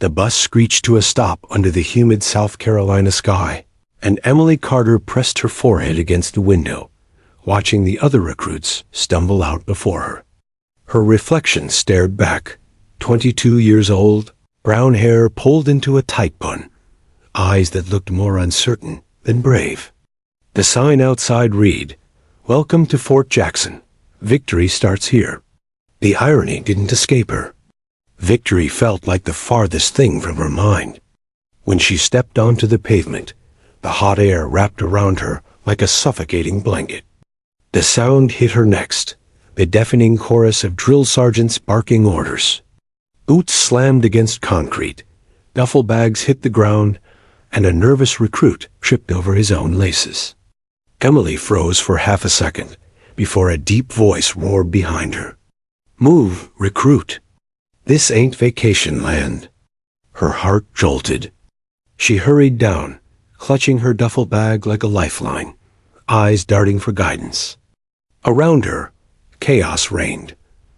The bus screeched to a stop under the humid South Carolina sky, and Emily Carter pressed her forehead against the window, watching the other recruits stumble out before her. Her reflection stared back, 22 years old, brown hair pulled into a tight bun, eyes that looked more uncertain than brave. The sign outside read, "Welcome to Fort Jackson. Victory starts here." The irony didn't escape her. Victory felt like the farthest thing from her mind. When she stepped onto the pavement, the hot air wrapped around her like a suffocating blanket. The sound hit her next, the deafening chorus of drill sergeants barking orders. Boots slammed against concrete, duffel bags hit the ground, and a nervous recruit tripped over his own laces. Emily froze for half a second before a deep voice roared behind her. "Move, recruit. This ain't vacation land." Her heart jolted. She hurried down, clutching her duffel bag like a lifeline, eyes darting for guidance. Around her, chaos reigned,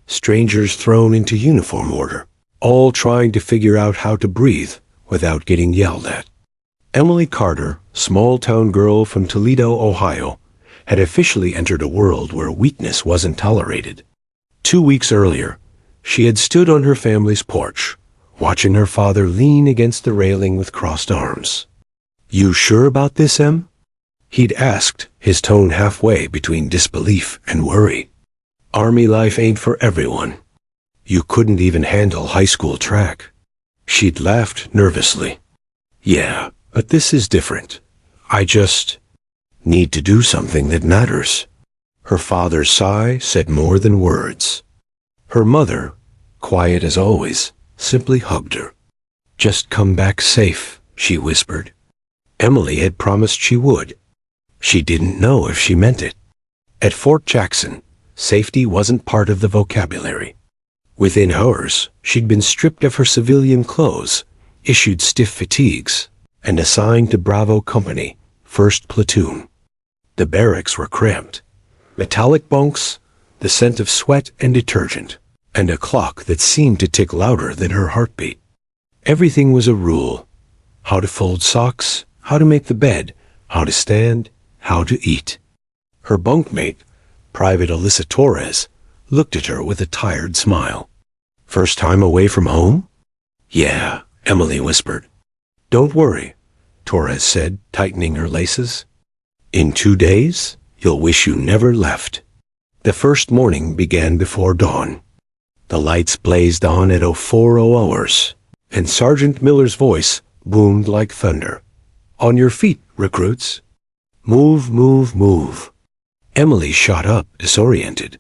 strangers thrown into uniform order, all trying to figure out how to breathe without getting yelled at. Emily Carter, small-town girl from Toledo, Ohio, had officially entered a world where weakness wasn't tolerated. 2 weeks earlier, she had stood on her family's porch, watching her father lean against the railing with crossed arms. "You sure about this, Em?" He'd asked, his tone halfway between disbelief and worry. "Army life ain't for everyone. You couldn't even handle high school track." She'd laughed nervously. "Yeah, but this is different. I just need to do something that matters." Her father's sigh said more than words. Her mother, quiet as always, simply hugged her. "Just come back safe," she whispered. Emily had promised she would. She didn't know if she meant it. At Fort Jackson, safety wasn't part of the vocabulary. Within hours, she'd been stripped of her civilian clothes, issued stiff fatigues, and assigned to Bravo Company, 1st Platoon. The barracks were cramped. Metallic bunks, the scent of sweat and detergent, and a clock that seemed to tick louder than her heartbeat. Everything was a rule. How to fold socks, how to make the bed, how to stand, how to eat. Her bunkmate, Private Alyssa Torres, looked at her with a tired smile. "First time away from home?" "Yeah," Emily whispered. "Don't worry," Torres said, tightening her laces. "In 2 days, you'll wish you never left." The first morning began before dawn. The lights blazed on at 04:00 hours, and Sergeant Miller's voice boomed like thunder. "On your feet, recruits. Move, move, move." Emily shot up, disoriented.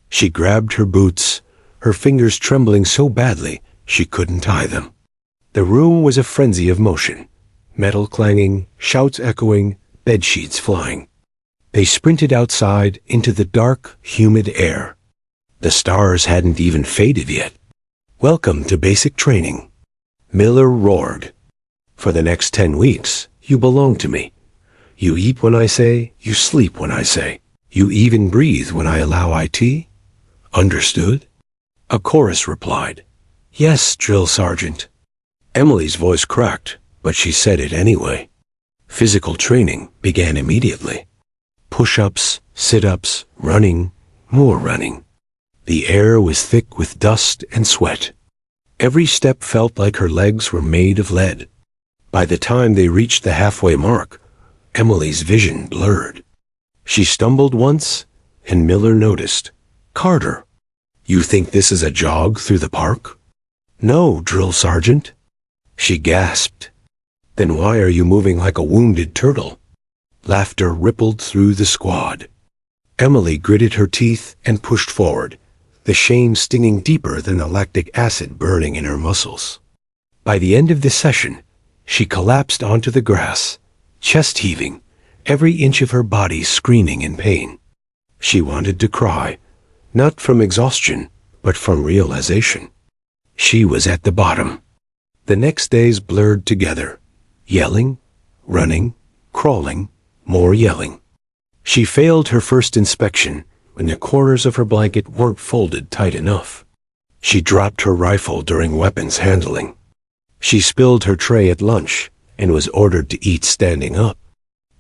She grabbed her boots, her fingers trembling so badly she couldn't tie them. The room was a frenzy of motion, metal clanging, shouts echoing, bedsheets flying. They sprinted outside into the dark, humid air. The stars hadn't even faded yet. "Welcome to basic training," Miller roared. "For the next 10 weeks, you belong to me. You eat when I say, you sleep when I say. You even breathe when I allow IT. Understood?" A chorus replied, "Yes, Drill Sergeant." Emily's voice cracked, but she said it anyway. Physical training began immediately. Push-ups, sit-ups, running, more running. The air was thick with dust and sweat. Every step felt like her legs were made of lead. By the time they reached the halfway mark, Emily's vision blurred. She stumbled once, and Miller noticed. "Carter, you think this is a jog through the park?" "No, Drill Sergeant." She gasped. "Then why are you moving like a wounded turtle?" Laughter rippled through the squad. Emily gritted her teeth and pushed forward, the shame stinging deeper than the lactic acid burning in her muscles. By the end of the session, she collapsed onto the grass, chest heaving, every inch of her body screaming in pain. She wanted to cry, not from exhaustion, but from realization. She was at the bottom. The next days blurred together, yelling, running, crawling, more yelling. She failed her first inspection when the corners of her blanket weren't folded tight enough. She dropped her rifle during weapons handling. She spilled her tray at lunch and was ordered to eat standing up.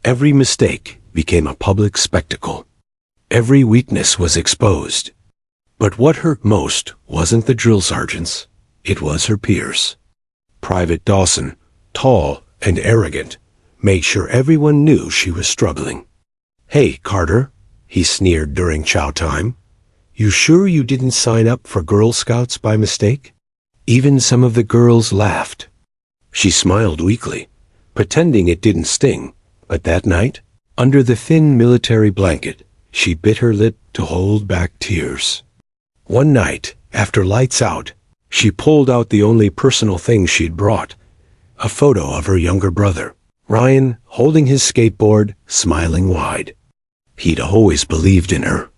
Every mistake became a public spectacle. Every weakness was exposed. But what hurt most wasn't the drill sergeants, it was her peers. Private Dawson, tall and arrogant, made sure everyone knew she was struggling. "Hey, Carter," he sneered during chow time. "You sure you didn't sign up for Girl Scouts by mistake?" Even some of the girls laughed. She smiled weakly, pretending it didn't sting, but that night, under the thin military blanket, she bit her lip to hold back tears. One night, after lights out, she pulled out the only personal thing she'd brought, a photo of her younger brother, Ryan, holding his skateboard, smiling wide. He'd always believed in her.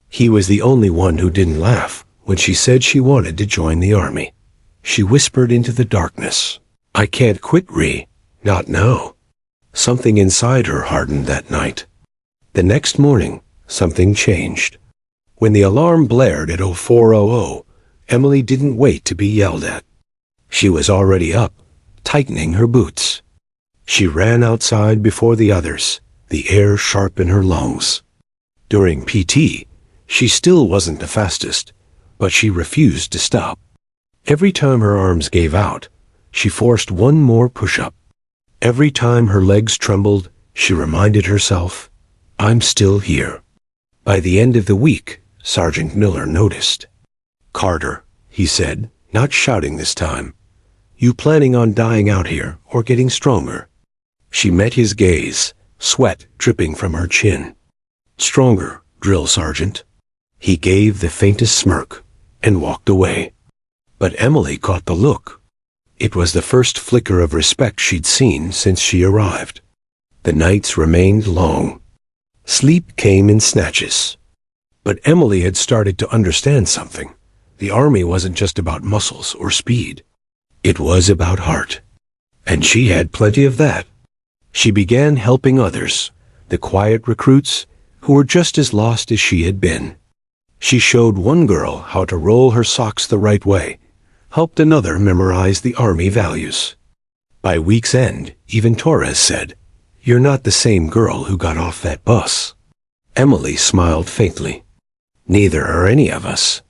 He was the only one who didn't laugh when she said she wanted to join the army. She whispered into the darkness, "I can't quit, Ree. Not now." Something inside her hardened that night. The next morning, something changed. When the alarm blared at 0400, Emily didn't wait to be yelled at. She was already up, tightening her boots. She ran outside before the others, the air sharp in her lungs. During PT, she still wasn't the fastest, but she refused to stop. Every time her arms gave out, she forced one more push-up. Every time her legs trembled, she reminded herself, "I'm still here." By the end of the week, Sergeant Miller noticed. "Carter," he said, not shouting this time, "you planning on dying out here or getting stronger?" She met his gaze, sweat dripping from her chin. "Stronger, drill sergeant." He gave the faintest smirk and walked away. But Emily caught the look. It was the first flicker of respect she'd seen since she arrived. The nights remained long. Sleep came in snatches. But Emily had started to understand something. The army wasn't just about muscles or speed. It was about heart. And she had plenty of that. She began helping others, the quiet recruits who were just as lost as she had been. She showed one girl how to roll her socks the right way, helped another memorize the army values. By week's end, even Torres said, "You're not the same girl who got off that bus." Emily smiled faintly. "Neither are any of us."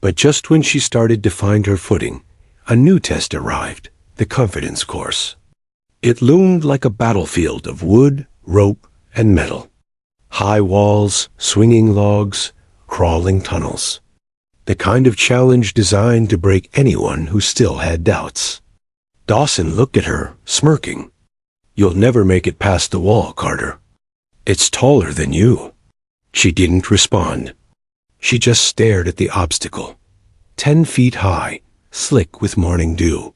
But just when she started to find her footing, a new test arrived, the confidence course. It loomed like a battlefield of wood, rope, and metal. High walls, swinging logs, crawling tunnels. The kind of challenge designed to break anyone who still had doubts. Dawson looked at her, smirking. "You'll never make it past the wall, Carter. It's taller than you." She didn't respond. She just stared at the obstacle, 10 feet high, slick with morning dew.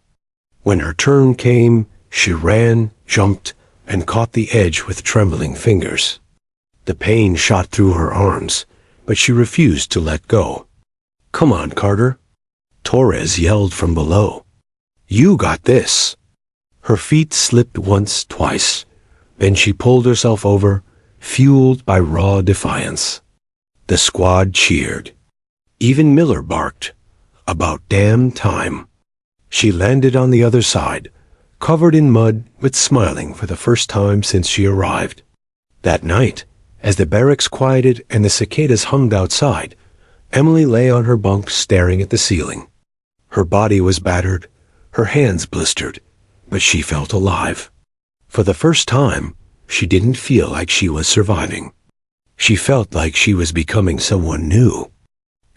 When her turn came, she ran, jumped, and caught the edge with trembling fingers. The pain shot through her arms, but she refused to let go. "Come on, Carter." Torres yelled from below. "You got this." Her feet slipped once, twice. Then she pulled herself over, fueled by raw defiance. The squad cheered. Even Miller barked. About damn time. She landed on the other side, covered in mud but smiling for the first time since she arrived. That night, as the barracks quieted and the cicadas hummed outside, Emily lay on her bunk staring at the ceiling. Her body was battered, her hands blistered, but she felt alive. For the first time, she didn't feel like she was surviving. She felt like she was becoming someone new.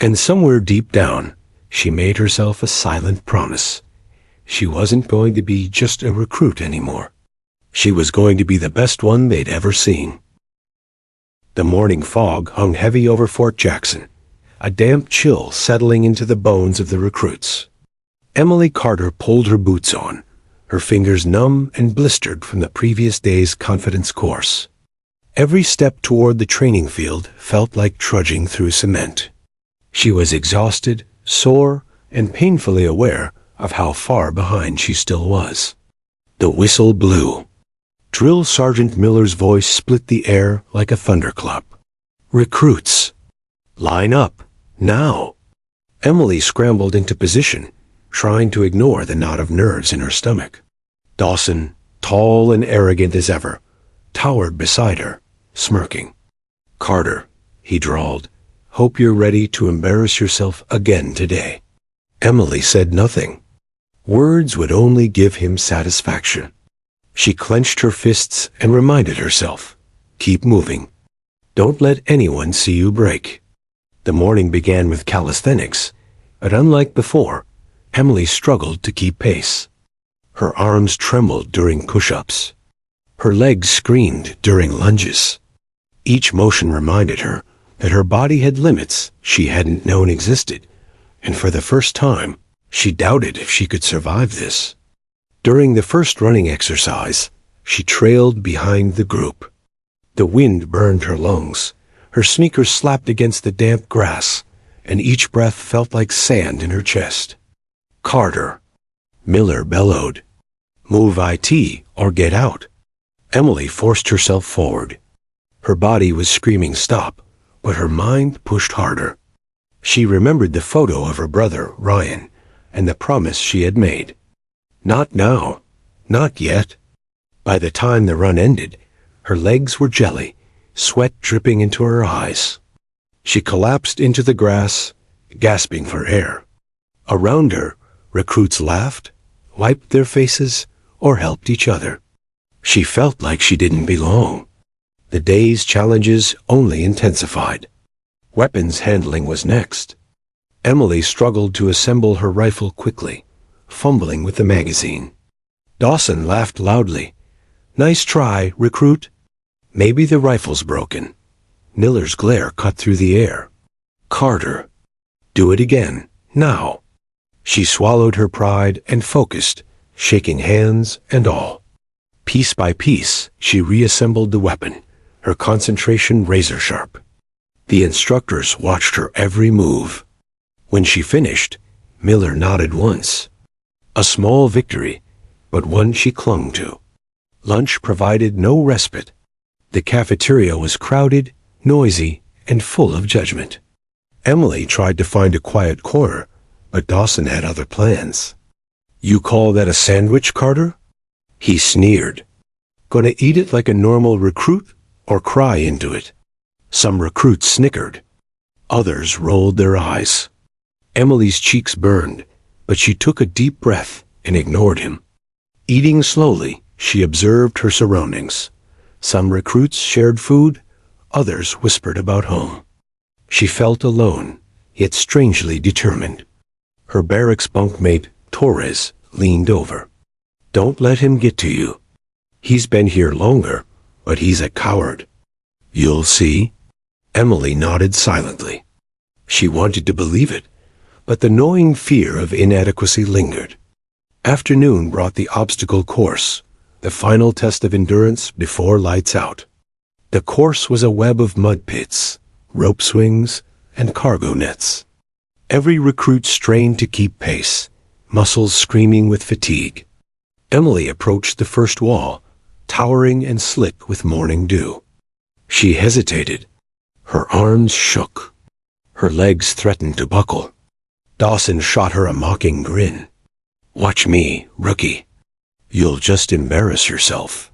And somewhere deep down, she made herself a silent promise. She wasn't going to be just a recruit anymore. She was going to be the best one they'd ever seen. The morning fog hung heavy over Fort Jackson, a damp chill settling into the bones of the recruits. Emily Carter pulled her boots on, her fingers numb and blistered from the previous day's confidence course. Every step toward the training field felt like trudging through cement. She was exhausted, sore, and painfully aware of how far behind she still was. The whistle blew. Drill Sergeant Miller's voice split the air like a thunderclap. "Recruits! Line up, now!" Emily scrambled into position, trying to ignore the knot of nerves in her stomach. Dawson, tall and arrogant as ever, towered beside her, smirking. "Carter," he drawled, "hope you're ready to embarrass yourself again today." Emily said nothing. Words would only give him satisfaction. She clenched her fists and reminded herself, "Keep moving. Don't let anyone see you break." The morning began with calisthenics, but unlike before, Emily struggled to keep pace. Her arms trembled during push-ups. Her legs screamed during lunges. Each motion reminded her that her body had limits she hadn't known existed, and for the first time, she doubted if she could survive this. During the first running exercise, she trailed behind the group. The wind burned her lungs, her sneakers slapped against the damp grass, and each breath felt like sand in her chest. "Carter," Miller bellowed. "Move IT or get out." Emily forced herself forward. Her body was screaming stop, but her mind pushed harder. She remembered the photo of her brother, Ryan, and the promise she had made. Not now. Not yet. By the time the run ended, her legs were jelly, sweat dripping into her eyes. She collapsed into the grass, gasping for air. Around her, recruits laughed, wiped their faces, or helped each other. She felt like she didn't belong. The day's challenges only intensified. Weapons handling was next. Emily struggled to assemble her rifle quickly, fumbling with the magazine. Dawson laughed loudly. "Nice try, recruit." Maybe the rifle's broken. Miller's glare cut through the air. "Carter, do it again, now." She swallowed her pride and focused, shaking hands and all. Piece by piece, she reassembled the weapon, her concentration razor-sharp. The instructors watched her every move. When she finished, Miller nodded once. A small victory, but one she clung to. Lunch provided no respite. The cafeteria was crowded, noisy, and full of judgment. Emily tried to find a quiet corner, but Dawson had other plans. "You call that a sandwich, Carter?" He sneered. "Gonna eat it like a normal recruit or cry into it?" Some recruits snickered. Others rolled their eyes. Emily's cheeks burned, but she took a deep breath and ignored him. Eating slowly, she observed her surroundings. Some recruits shared food, others whispered about home. She felt alone, yet strangely determined. Her barracks bunkmate, Torres, leaned over. "Don't let him get to you. He's been here longer, but he's a coward." "You'll see." Emily nodded silently. She wanted to believe it, but the gnawing fear of inadequacy lingered. Afternoon brought the obstacle course, the final test of endurance before lights out. The course was a web of mud pits, rope swings, and cargo nets. Every recruit strained to keep pace, muscles screaming with fatigue. Emily approached the first wall, towering and slick with morning dew. She hesitated. Her arms shook. Her legs threatened to buckle. Dawson shot her a mocking grin. "Watch me, rookie. You'll just embarrass yourself."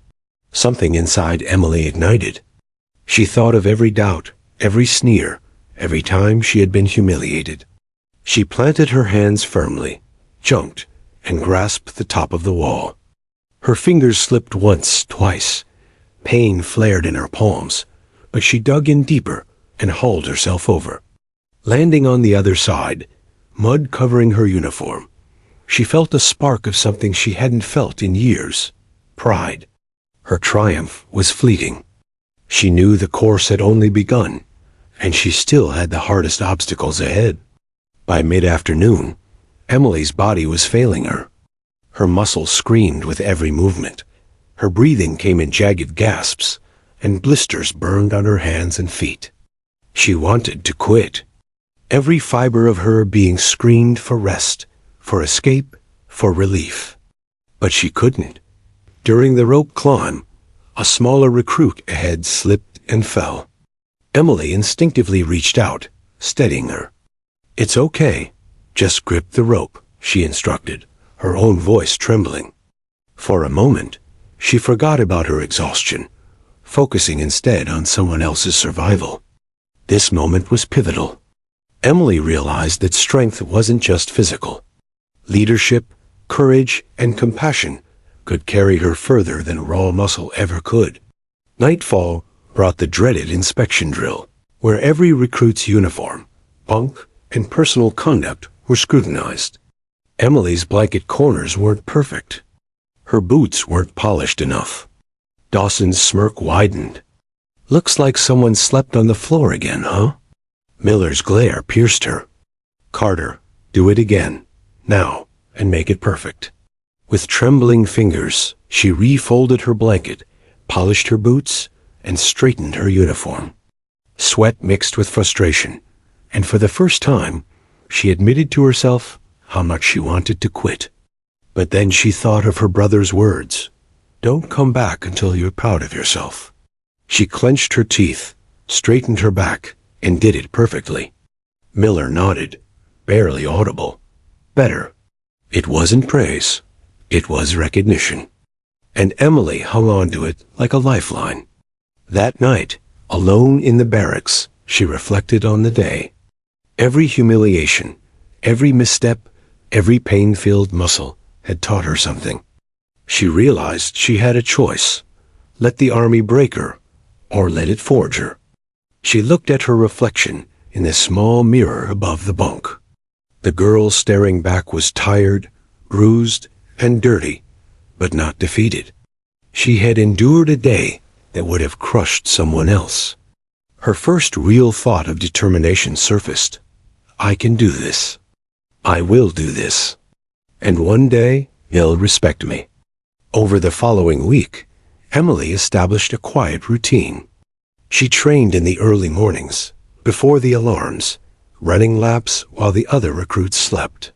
Something inside Emily ignited. She thought of every doubt, every sneer, every time she had been humiliated. She planted her hands firmly, jumped, and grasped the top of the wall. Her fingers slipped once, twice. Pain flared in her palms, but she dug in deeper and hauled herself over. Landing on the other side, mud covering her uniform, she felt a spark of something she hadn't felt in years: pride. Her triumph was fleeting. She knew the course had only begun, and she still had the hardest obstacles ahead. By mid-afternoon, Emily's body was failing her. Her muscles screamed with every movement. Her breathing came in jagged gasps, and blisters burned on her hands and feet. She wanted to quit. Every fiber of her being screamed for rest, for escape, for relief. But she couldn't. During the rope climb, a smaller recruit ahead slipped and fell. Emily instinctively reached out, steadying her. "It's okay. Just grip the rope," she instructed, her own voice trembling. For a moment, she forgot about her exhaustion, focusing instead on someone else's survival. This moment was pivotal. Emily realized that strength wasn't just physical. Leadership, courage, and compassion could carry her further than raw muscle ever could. Nightfall brought the dreaded inspection drill, where every recruit's uniform, bunk, and personal conduct were scrutinized. Emily's blanket corners weren't perfect. Her boots weren't polished enough. Dawson's smirk widened. "Looks like someone slept on the floor again, huh?" Miller's glare pierced her. "Carter, do it again, now, and make it perfect." With trembling fingers, she refolded her blanket, polished her boots, and straightened her uniform. Sweat mixed with frustration, and for the first time, she admitted to herself how much she wanted to quit. But then she thought of her brother's words, "Don't come back until you're proud of yourself." She clenched her teeth, straightened her back, and did it perfectly. Miller nodded, barely audible. Better. It wasn't praise. It was recognition. And Emily hung on to it like a lifeline. That night, alone in the barracks, she reflected on the day. Every humiliation, every misstep, every pain-filled muscle had taught her something. She realized she had a choice. Let the army break her, or let it forge her. She looked at her reflection in the small mirror above the bunk. The girl staring back was tired, bruised, and dirty, but not defeated. She had endured a day that would have crushed someone else. Her first real thought of determination surfaced. I can do this. I will do this. And one day, he'll respect me. Over the following week, Emily established a quiet routine. She trained in the early mornings, before the alarms, running laps while the other recruits slept.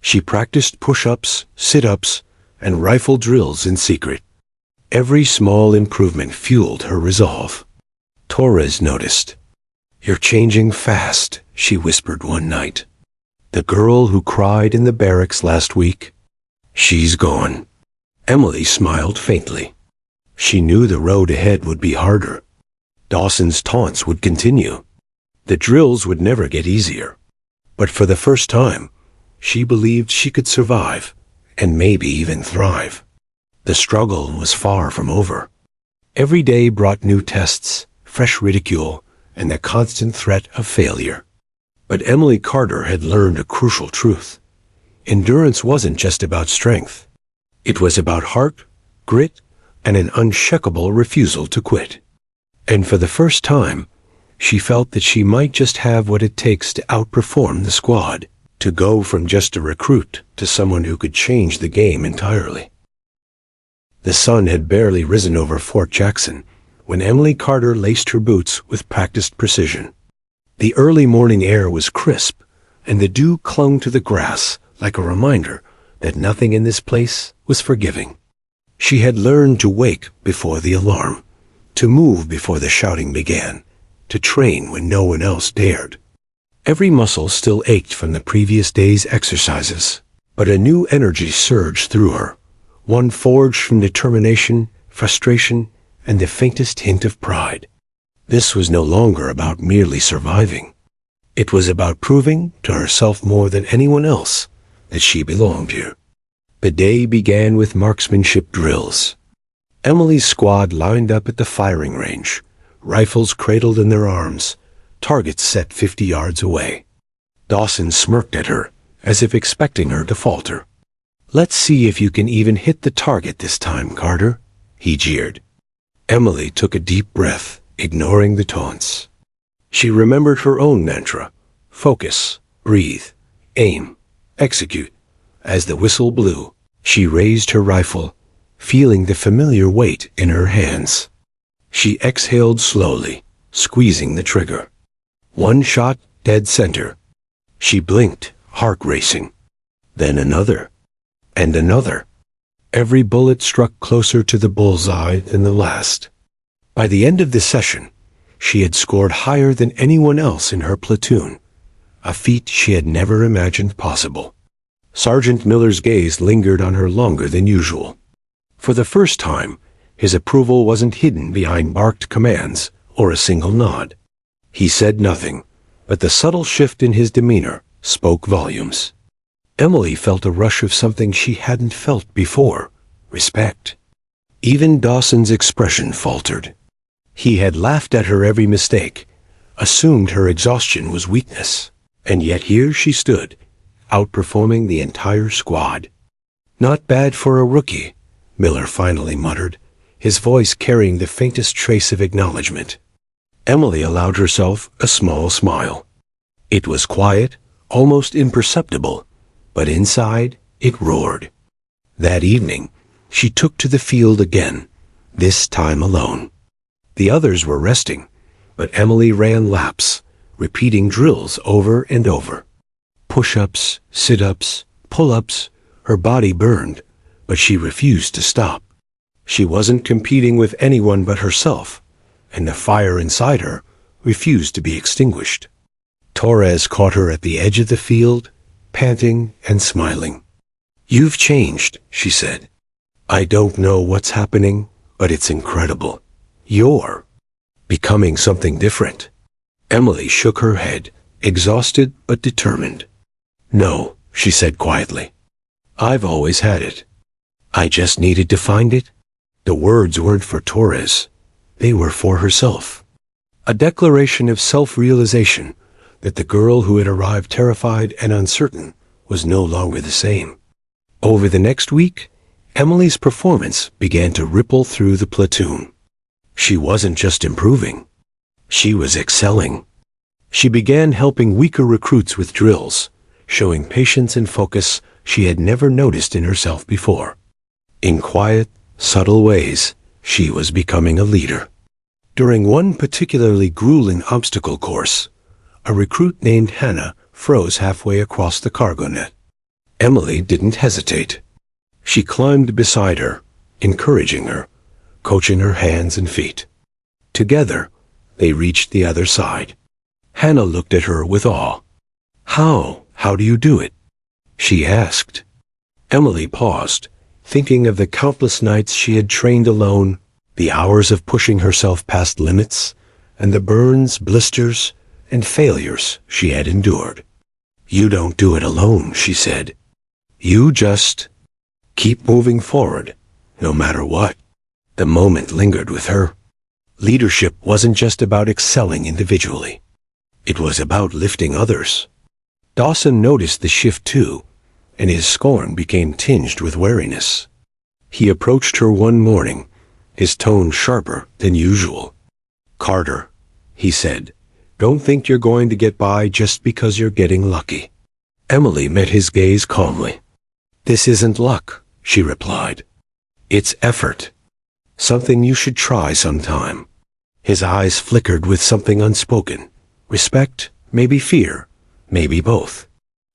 She practiced push-ups, sit-ups, and rifle drills in secret. Every small improvement fueled her resolve. Torres noticed. "You're changing fast," she whispered one night. "The girl who cried in the barracks last week, she's gone." Emily smiled faintly. She knew the road ahead would be harder. Dawson's taunts would continue. The drills would never get easier. But for the first time, she believed she could survive, and maybe even thrive. The struggle was far from over. Every day brought new tests, fresh ridicule, and the constant threat of failure. But Emily Carter had learned a crucial truth. Endurance wasn't just about strength. It was about heart, grit, and an unshakable refusal to quit. And for the first time, she felt that she might just have what it takes to outperform the squad, to go from just a recruit to someone who could change the game entirely. The sun had barely risen over Fort Jackson when Emily Carter laced her boots with practiced precision. The early morning air was crisp, and the dew clung to the grass like a reminder that nothing in this place was forgiving. She had learned to wake before the alarm, to move before the shouting began, to train when no one else dared. Every muscle still ached from the previous day's exercises, but a new energy surged through her, one forged from determination, frustration, and the faintest hint of pride. This was no longer about merely surviving. It was about proving to herself more than anyone else that she belonged here. The day began with marksmanship drills. Emily's squad lined up at the firing range, rifles cradled in their arms, targets set 50 yards away. Dawson smirked at her, as if expecting her to falter. "Let's see if you can even hit the target this time, Carter," he jeered. Emily took a deep breath, ignoring the taunts. She remembered her own mantra: focus, breathe, aim, execute. As the whistle blew, she raised her rifle, feeling the familiar weight in her hands. She exhaled slowly, squeezing the trigger. One shot, dead center. She blinked, heart racing. Then another, and another. Every bullet struck closer to the bullseye than the last. By the end of the session, she had scored higher than anyone else in her platoon, a feat she had never imagined possible. Sergeant Miller's gaze lingered on her longer than usual. For the first time, his approval wasn't hidden behind barked commands or a single nod. He said nothing, but the subtle shift in his demeanor spoke volumes. Emily felt a rush of something she hadn't felt before: respect. Even Dawson's expression faltered. He had laughed at her every mistake, assumed her exhaustion was weakness, and yet here she stood, outperforming the entire squad. "Not bad for a rookie," Miller finally muttered, his voice carrying the faintest trace of acknowledgement. Emily allowed herself a small smile. It was quiet, almost imperceptible, but inside it roared. That evening, she took to the field again, this time alone. The others were resting, but Emily ran laps, repeating drills over and over. Push-ups, sit-ups, pull-ups. Her body burned, but she refused to stop. She wasn't competing with anyone but herself, and the fire inside her refused to be extinguished. Torres caught her at the edge of the field, panting and smiling. "You've changed," she said. "I don't know what's happening, but it's incredible. You're becoming something different." Emily shook her head, exhausted but determined. "No," she said quietly. "I've always had it. I just needed to find it." The words weren't for Torres. They were for herself. A declaration of self-realization that the girl who had arrived terrified and uncertain was no longer the same. Over the next week, Emily's performance began to ripple through the platoon. She wasn't just improving. She was excelling. She began helping weaker recruits with drills, showing patience and focus she had never noticed in herself before. In quiet, subtle ways, she was becoming a leader. During one particularly grueling obstacle course, a recruit named Hannah froze halfway across the cargo net. Emily didn't hesitate. She climbed beside her, encouraging her, coaching her hands and feet. Together, they reached the other side. Hannah looked at her with awe. How do you do it?" she asked. Emily paused, thinking of the countless nights she had trained alone, the hours of pushing herself past limits, and the burns, blisters, and failures she had endured. "You don't do it alone," she said. "You just keep moving forward, no matter what." The moment lingered with her. Leadership wasn't just about excelling individually. It was about lifting others. Dawson noticed the shift too, and his scorn became tinged with wariness. He approached her one morning, his tone sharper than usual. "Carter," he said, "don't think you're going to get by just because you're getting lucky." Emily met his gaze calmly. "This isn't luck," she replied. "It's effort. Something you should try sometime." His eyes flickered with something unspoken. Respect, maybe fear, maybe both.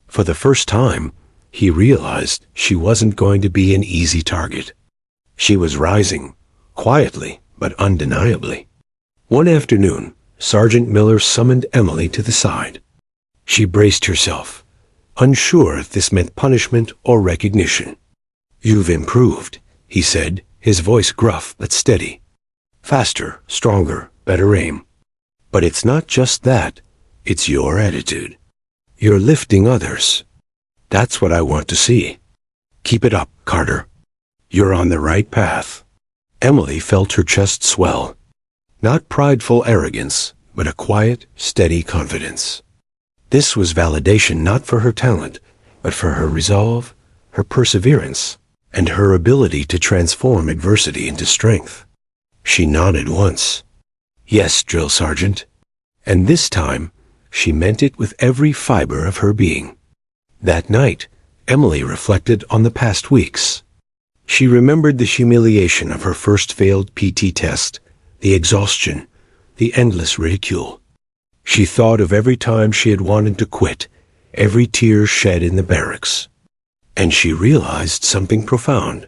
For the first time, he realized she wasn't going to be an easy target. She was rising, quietly but undeniably. One afternoon, Sergeant Miller summoned Emily to the side. She braced herself, unsure if this meant punishment or recognition. "You've improved," he said, his voice gruff but steady. "Faster, stronger, better aim. But it's not just that, it's your attitude. You're lifting others. That's what I want to see. Keep it up, Carter. You're on the right path." Emily felt her chest swell. Not prideful arrogance, but a quiet, steady confidence. This was validation not for her talent, but for her resolve, her perseverance, and her ability to transform adversity into strength. She nodded once. "Yes, drill sergeant." And this time, she meant it with every fiber of her being. That night, Emily reflected on the past weeks. She remembered the humiliation of her first failed PT test, the exhaustion, the endless ridicule. She thought of every time she had wanted to quit, every tear shed in the barracks. And she realized something profound.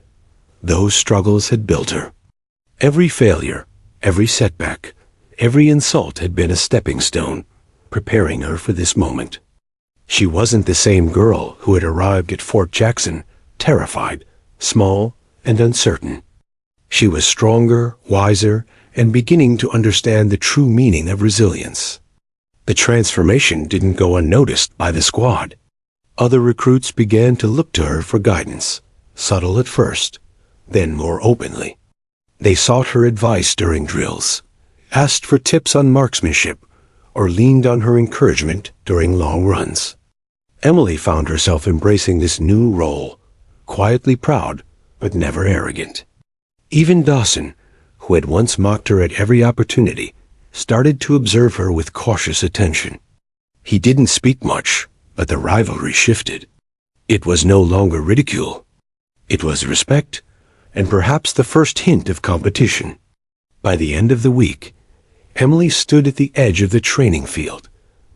Those struggles had built her. Every failure, every setback, every insult had been a stepping stone, preparing her for this moment. She wasn't the same girl who had arrived at Fort Jackson, terrified, small, and uncertain. She was stronger, wiser, and beginning to understand the true meaning of resilience. The transformation didn't go unnoticed by the squad. Other recruits began to look to her for guidance, subtle at first, then more openly. They sought her advice during drills, asked for tips on marksmanship, or leaned on her encouragement during long runs. Emily found herself embracing this new role, quietly proud, but never arrogant. Even Dawson, who had once mocked her at every opportunity, started to observe her with cautious attention. He didn't speak much, but the rivalry shifted. It was no longer ridicule. It was respect, and perhaps the first hint of competition. By the end of the week, Emily stood at the edge of the training field,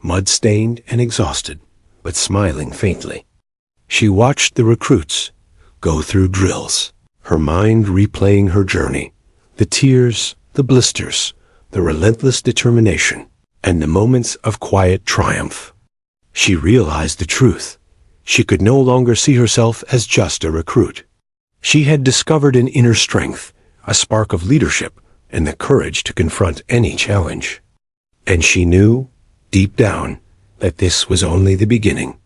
mud-stained and exhausted, but smiling faintly. She watched the recruits go through drills, her mind replaying her journey, the tears, the blisters, the relentless determination, and the moments of quiet triumph. She realized the truth. She could no longer see herself as just a recruit. She had discovered an inner strength, a spark of leadership, and the courage to confront any challenge. And she knew, deep down, that this was only the beginning.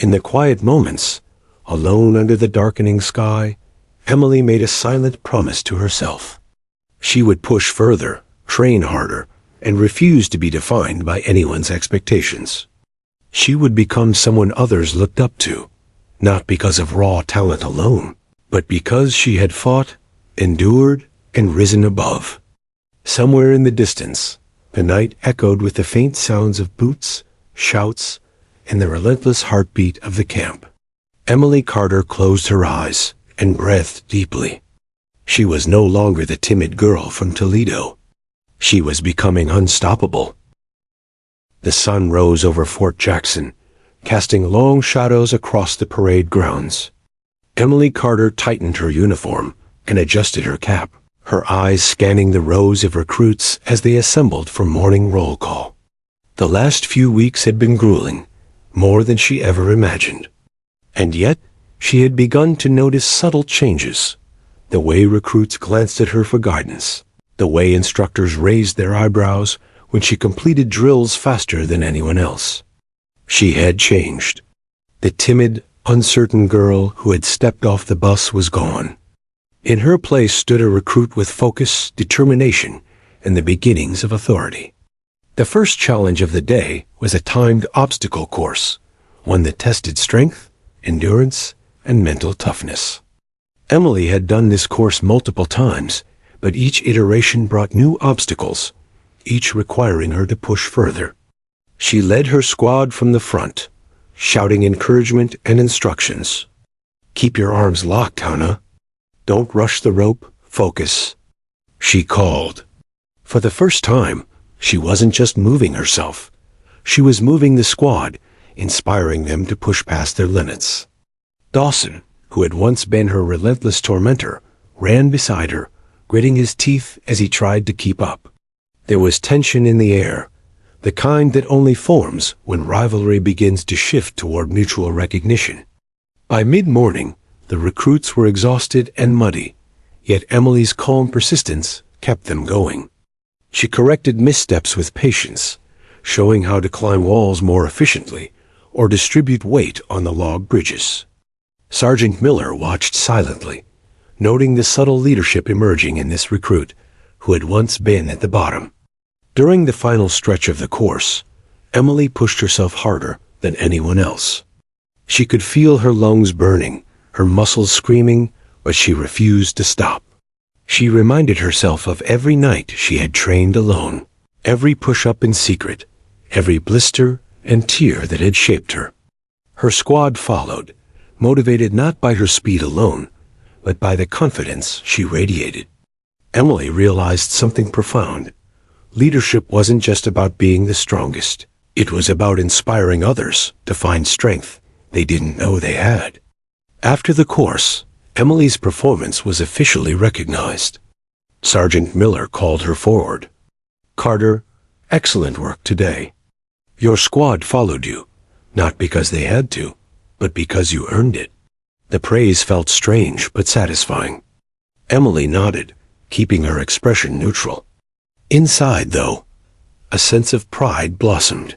In the quiet moments, alone under the darkening sky, Emily made a silent promise to herself. She would push further, train harder, and refuse to be defined by anyone's expectations. She would become someone others looked up to, not because of raw talent alone, but because she had fought, endured, and risen above. Somewhere in the distance, the night echoed with the faint sounds of boots, shouts, and the relentless heartbeat of the camp. Emily Carter closed her eyes and breathed deeply. She was no longer the timid girl from Toledo. She was becoming unstoppable. The sun rose over Fort Jackson, casting long shadows across the parade grounds. Emily Carter tightened her uniform and adjusted her cap, her eyes scanning the rows of recruits as they assembled for morning roll call. The last few weeks had been grueling, more than she ever imagined. And yet, she had begun to notice subtle changes. The way recruits glanced at her for guidance, the way instructors raised their eyebrows when she completed drills faster than anyone else. She had changed. The timid, uncertain girl who had stepped off the bus was gone. In her place stood a recruit with focus, determination, and the beginnings of authority. The first challenge of the day was a timed obstacle course, one that tested strength, endurance, and mental toughness. Emily had done this course multiple times, but each iteration brought new obstacles, each requiring her to push further. She led her squad from the front, shouting encouragement and instructions. "Keep your arms locked, Hannah. Don't rush the rope, focus," she called. For the first time, she wasn't just moving herself. She was moving the squad, inspiring them to push past their limits. Dawson, who had once been her relentless tormentor, ran beside her, gritting his teeth as he tried to keep up. There was tension in the air, the kind that only forms when rivalry begins to shift toward mutual recognition. By mid-morning, the recruits were exhausted and muddy, yet Emily's calm persistence kept them going. She corrected missteps with patience, showing how to climb walls more efficiently or distribute weight on the log bridges. Sergeant Miller watched silently, noting the subtle leadership emerging in this recruit who had once been at the bottom. During the final stretch of the course, Emily pushed herself harder than anyone else. She could feel her lungs burning, her muscles screaming, but she refused to stop. She reminded herself of every night she had trained alone, every push-up in secret, every blister and tear that had shaped her. Her squad followed, motivated not by her speed alone, but by the confidence she radiated. Emily realized something profound. Leadership wasn't just about being the strongest. It was about inspiring others to find strength they didn't know they had. After the course, Emily's performance was officially recognized. Sergeant Miller called her forward. "Carter, excellent work today. Your squad followed you, not because they had to, but because you earned it. The praise felt strange but satisfying. Emily nodded, keeping her expression neutral. Inside, though, a sense of pride blossomed.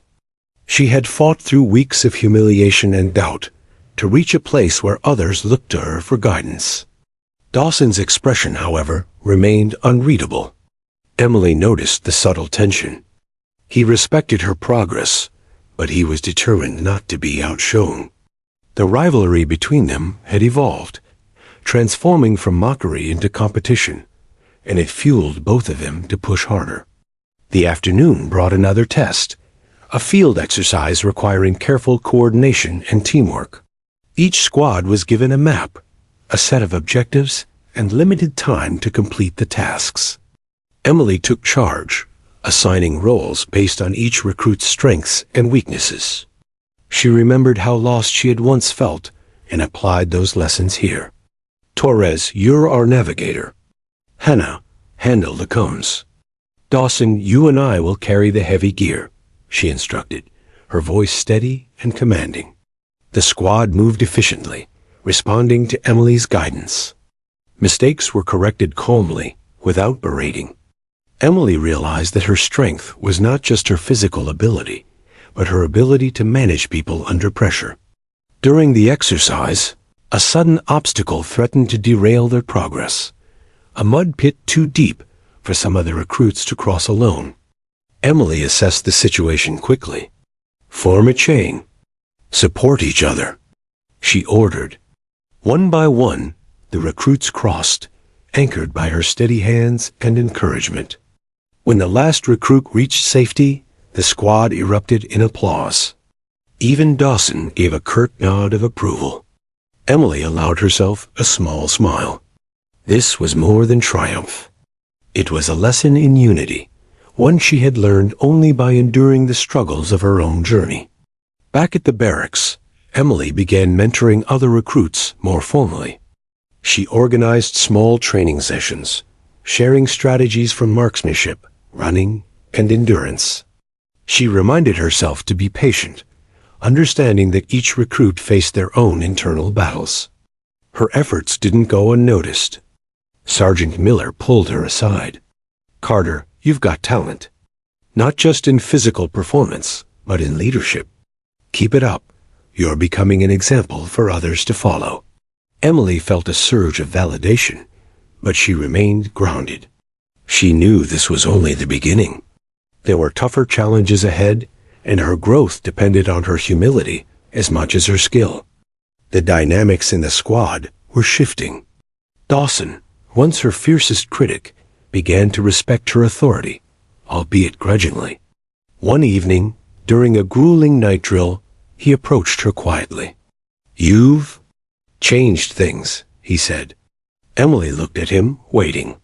She had fought through weeks of humiliation and doubt to reach a place where others looked to her for guidance. Dawson's expression, however, remained unreadable. Emily noticed the subtle tension. He respected her progress, but he was determined not to be outshone. The rivalry between them had evolved, transforming from mockery into competition, and it fueled both of them to push harder. The afternoon brought another test, a field exercise requiring careful coordination and teamwork. Each squad was given a map, a set of objectives, and limited time to complete the tasks. Emily took charge, assigning roles based on each recruit's strengths and weaknesses. She remembered how lost she had once felt and applied those lessons here. Torres, you're our navigator. Hannah, handle the cones. Dawson, you and I will carry the heavy gear, she instructed, her voice steady and commanding. The squad moved efficiently, responding to Emily's guidance. Mistakes were corrected calmly, without berating. Emily realized that her strength was not just her physical ability, but her ability to manage people under pressure. During the exercise, a sudden obstacle threatened to derail their progress. A mud pit too deep for some of the recruits to cross alone. Emily assessed the situation quickly. Form a chain. Support each other, she ordered. One by one, the recruits crossed, anchored by her steady hands and encouragement. When the last recruit reached safety, the squad erupted in applause. Even Dawson gave a curt nod of approval. Emily allowed herself a small smile. This was more than triumph. It was a lesson in unity, one she had learned only by enduring the struggles of her own journey. Back at the barracks, Emily began mentoring other recruits more formally. She organized small training sessions, sharing strategies from marksmanship, running, and endurance. She reminded herself to be patient, understanding that each recruit faced their own internal battles. Her efforts didn't go unnoticed. Sergeant Miller pulled her aside. Carter, you've got talent. Not just in physical performance, but in leadership. Keep it up. You're becoming an example for others to follow. Emily felt a surge of validation, but she remained grounded. She knew this was only the beginning. There were tougher challenges ahead, and her growth depended on her humility as much as her skill. The dynamics in the squad were shifting. Dawson, once her fiercest critic, began to respect her authority, albeit grudgingly. One evening, during a grueling night drill, he approached her quietly. You've changed things, he said. Emily looked at him, waiting.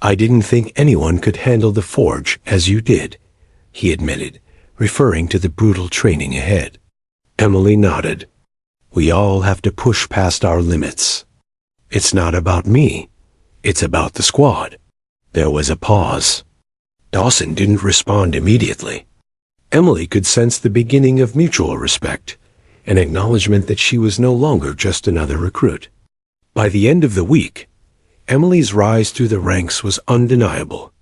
I didn't think anyone could handle the forge as you did, he admitted, referring to the brutal training ahead. Emily nodded. We all have to push past our limits. It's not about me. It's about the squad. There was a pause. Dawson didn't respond immediately. Emily could sense the beginning of mutual respect, an acknowledgement that she was no longer just another recruit. By the end of the week, Emily's rise through the ranks was undeniable.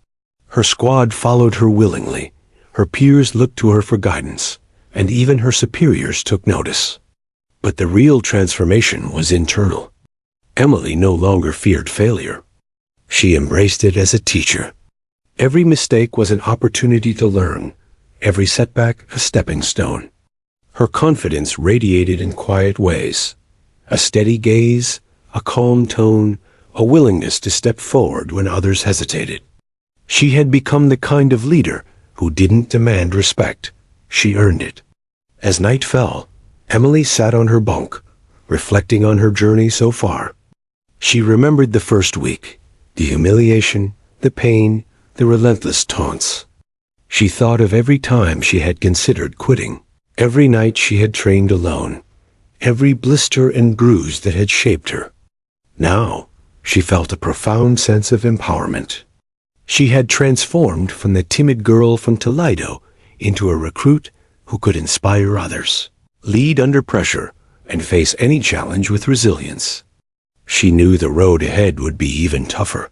Her squad followed her willingly, her peers looked to her for guidance, and even her superiors took notice. But the real transformation was internal. Emily no longer feared failure. She embraced it as a teacher. Every mistake was an opportunity to learn, every setback a stepping stone. Her confidence radiated in quiet ways. A steady gaze, a calm tone, a willingness to step forward when others hesitated. She had become the kind of leader who didn't demand respect. She earned it. As night fell, Emily sat on her bunk, reflecting on her journey so far. She remembered the first week, the humiliation, the pain, the relentless taunts. She thought of every time she had considered quitting, every night she had trained alone, every blister and bruise that had shaped her. Now, she felt a profound sense of empowerment. She had transformed from the timid girl from Toledo into a recruit who could inspire others. lead under pressure, and face any challenge with resilience. She knew the road ahead would be even tougher.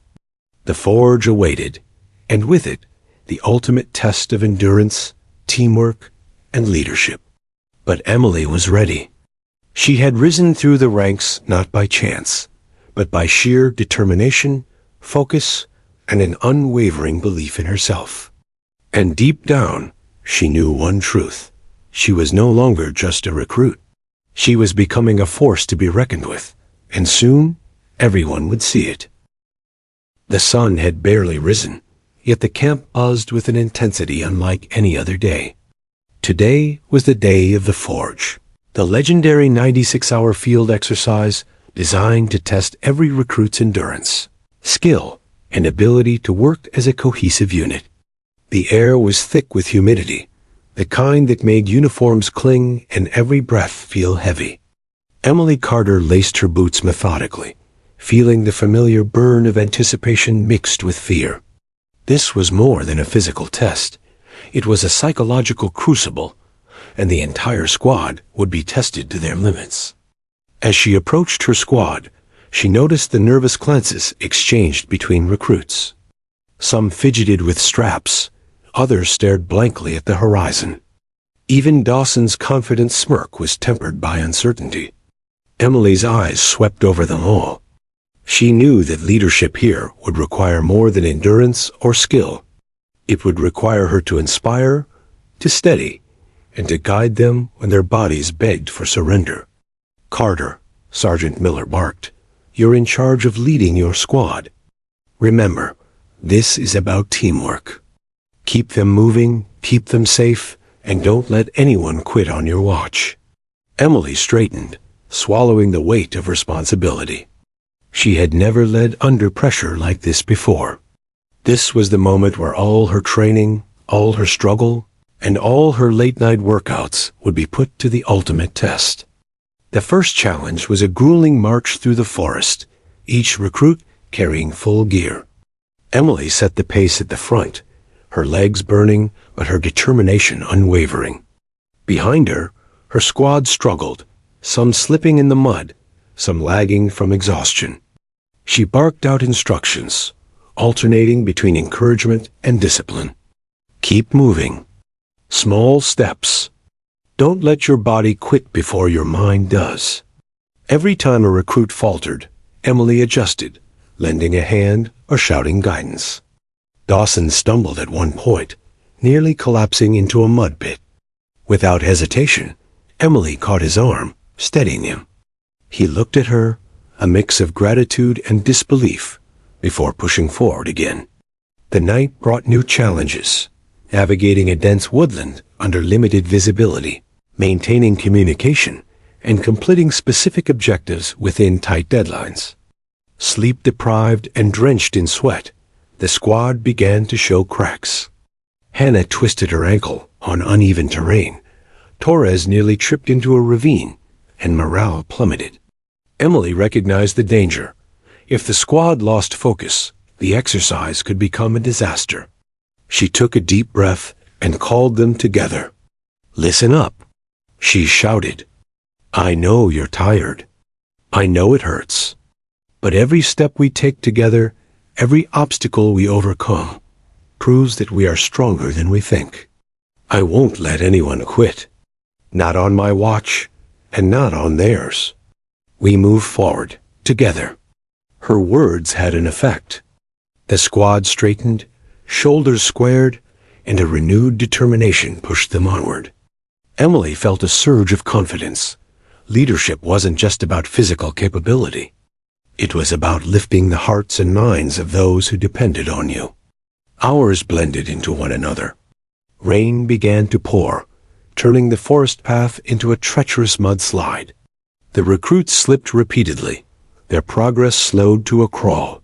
The forge awaited, and with it, the ultimate test of endurance, teamwork, and leadership. But Emily was ready. She had risen through the ranks not by chance, but by sheer determination, focus, and an unwavering belief in herself. And deep down, she knew one truth. She was no longer just a recruit. She was becoming a force to be reckoned with, and soon everyone would see it. The sun had barely risen, yet the camp buzzed with an intensity unlike any other day. Today was the day of the Forge, the legendary 96-hour field exercise designed to test every recruit's endurance, skill, and ability to work as a cohesive unit. The air was thick with humidity, the kind that made uniforms cling and every breath feel heavy. Emily Carter laced her boots methodically, feeling the familiar burn of anticipation mixed with fear. This was more than a physical test. It was a psychological crucible, and the entire squad would be tested to their limits. As she approached her squad, she noticed the nervous glances exchanged between recruits. Some fidgeted with straps, others stared blankly at the horizon. Even Dawson's confident smirk was tempered by uncertainty. Emily's eyes swept over them all. She knew that leadership here would require more than endurance or skill. It would require her to inspire, to steady, and to guide them when their bodies begged for surrender. "Carter," Sergeant Miller barked, "you're in charge of leading your squad. Remember, this is about teamwork. Keep them moving, keep them safe, and don't let anyone quit on your watch." Emily straightened, swallowing the weight of responsibility. She had never led under pressure like this before. This was the moment where all her training, all her struggle, and all her late-night workouts would be put to the ultimate test. The first challenge was a grueling march through the forest, each recruit carrying full gear. Emily set the pace at the front, her legs burning but her determination unwavering. Behind her, her squad struggled, some slipping in the mud, some lagging from exhaustion. She barked out instructions, alternating between encouragement and discipline. Keep moving. Small steps. Don't let your body quit before your mind does. Every time a recruit faltered, Emily adjusted, lending a hand or shouting guidance. Dawson stumbled at one point, nearly collapsing into a mud pit. Without hesitation, Emily caught his arm, steadying him. He looked at her, a mix of gratitude and disbelief, before pushing forward again. The night brought new challenges, navigating a dense woodland under limited visibility, maintaining communication, and completing specific objectives within tight deadlines. Sleep-deprived and drenched in sweat, the squad began to show cracks. Hannah twisted her ankle on uneven terrain. Torres nearly tripped into a ravine, and morale plummeted. Emily recognized the danger. If the squad lost focus, the exercise could become a disaster. She took a deep breath and called them together. "Listen up," she shouted. "I know you're tired. I know it hurts. But every step we take together, every obstacle we overcome, proves that we are stronger than we think. I won't let anyone quit. Not on my watch, and not on theirs. We move forward, together." Her words had an effect. The squad straightened, shoulders squared, and a renewed determination pushed them onward. Emily felt a surge of confidence. Leadership wasn't just about physical capability. It was about lifting the hearts and minds of those who depended on you. Hours blended into one another. Rain began to pour, turning the forest path into a treacherous mudslide. The recruits slipped repeatedly, their progress slowed to a crawl.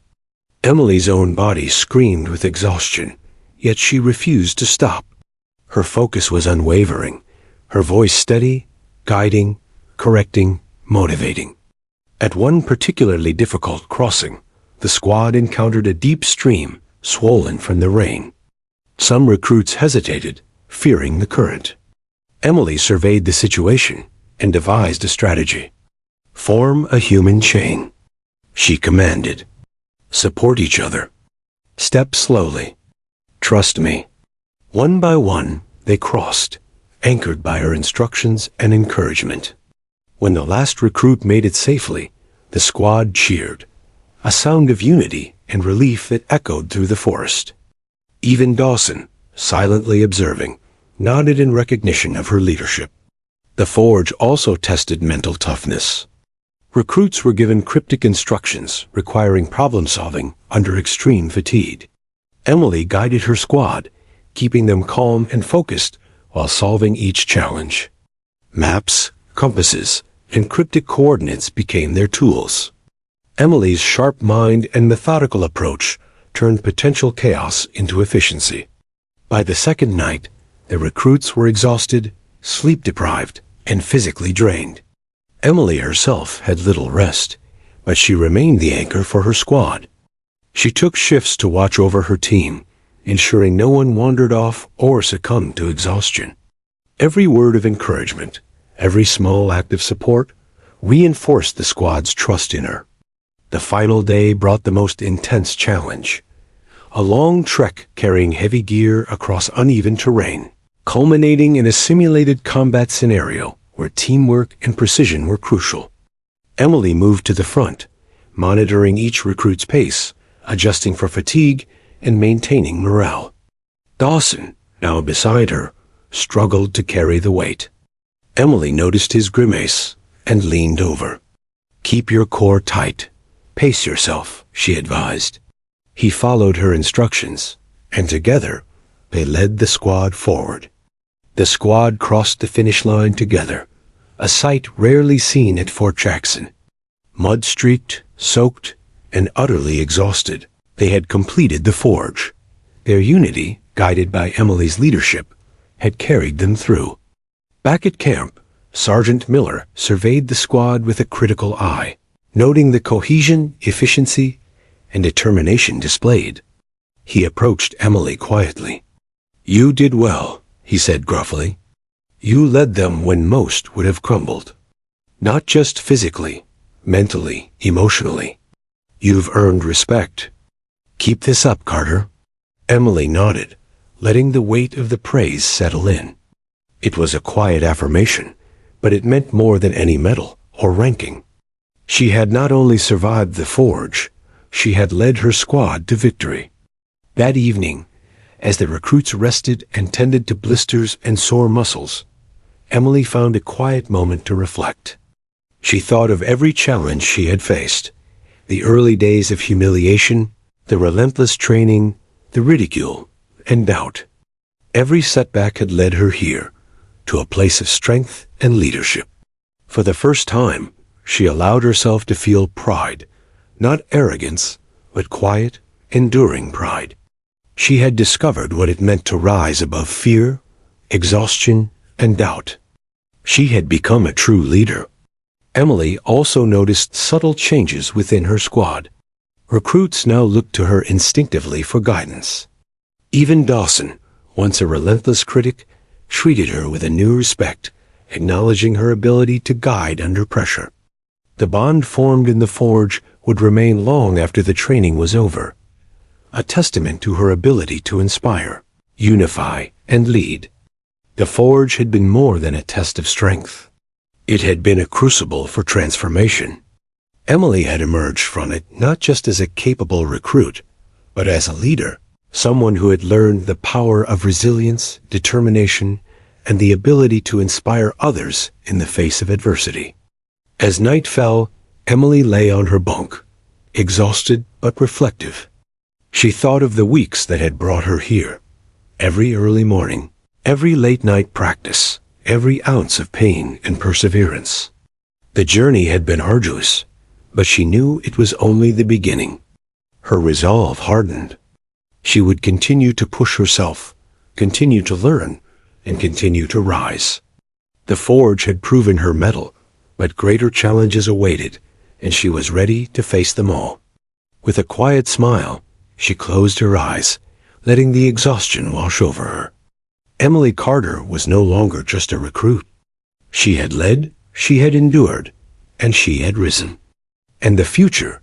Emily's own body screamed with exhaustion, yet she refused to stop. Her focus was unwavering, her voice steady, guiding, correcting, motivating. At one particularly difficult crossing, the squad encountered a deep stream, swollen from the rain. Some recruits hesitated, fearing the current. Emily surveyed the situation and devised a strategy. Form a human chain, she commanded. Support each other. Step slowly. Trust me. One by one, they crossed, anchored by her instructions and encouragement. When the last recruit made it safely, the squad cheered, a sound of unity and relief that echoed through the forest. Even Dawson, silently observing, nodded in recognition of her leadership. The forge also tested mental toughness. Recruits were given cryptic instructions requiring problem-solving under extreme fatigue. Emily guided her squad, keeping them calm and focused while solving each challenge. Maps, compasses, and cryptic coordinates became their tools. Emily's sharp mind and methodical approach turned potential chaos into efficiency. By the second night, the recruits were exhausted, sleep-deprived, and physically drained. Emily herself had little rest, but she remained the anchor for her squad. She took shifts to watch over her team, ensuring no one wandered off or succumbed to exhaustion. Every word of encouragement, every small act of support, reinforced the squad's trust in her. The final day brought the most intense challenge. A long trek carrying heavy gear across uneven terrain, culminating in a simulated combat scenario where teamwork and precision were crucial. Emily moved to the front, monitoring each recruit's pace, adjusting for fatigue, and maintaining morale. Dawson, now beside her, struggled to carry the weight. Emily noticed his grimace and leaned over. "Keep your core tight. Pace yourself," she advised. He followed her instructions, and together, they led the squad forward. The squad crossed the finish line together, a sight rarely seen at Fort Jackson. Mud-streaked, soaked, and utterly exhausted, they had completed the forge. Their unity, guided by Emily's leadership, had carried them through. Back at camp, Sergeant Miller surveyed the squad with a critical eye, noting the cohesion, efficiency, and determination displayed. He approached Emily quietly. "You did well," he said gruffly. "You led them when most would have crumbled. Not just physically, mentally, emotionally. You've earned respect. Keep this up, Carter." Emily nodded, letting the weight of the praise settle in. It was a quiet affirmation, but it meant more than any medal or ranking. She had not only survived the forge, she had led her squad to victory. That evening, as the recruits rested and tended to blisters and sore muscles, Emily found a quiet moment to reflect. She thought of every challenge she had faced, the early days of humiliation, the relentless training, the ridicule, and doubt. Every setback had led her here, to a place of strength and leadership. For the first time, she allowed herself to feel pride, not arrogance, but quiet, enduring pride. She had discovered what it meant to rise above fear, exhaustion, and doubt. She had become a true leader. Emily also noticed subtle changes within her squad. Recruits now looked to her instinctively for guidance. Even Dawson, once a relentless critic, treated her with a new respect, acknowledging her ability to guide under pressure. The bond formed in the forge would remain long after the training was over, a testament to her ability to inspire, unify, and lead. The forge had been more than a test of strength. It had been a crucible for transformation. Emily had emerged from it not just as a capable recruit, but as a leader, someone who had learned the power of resilience, determination, and the ability to inspire others in the face of adversity. As night fell, Emily lay on her bunk, exhausted but reflective. She thought of the weeks that had brought her here. Every early morning, every late-night practice, every ounce of pain and perseverance. The journey had been arduous, but she knew it was only the beginning. Her resolve hardened. She would continue to push herself, continue to learn, and continue to rise. The forge had proven her mettle, but greater challenges awaited, and she was ready to face them all. With a quiet smile, she closed her eyes, letting the exhaustion wash over her. Emily Carter was no longer just a recruit. She had led, she had endured, and she had risen. And the future,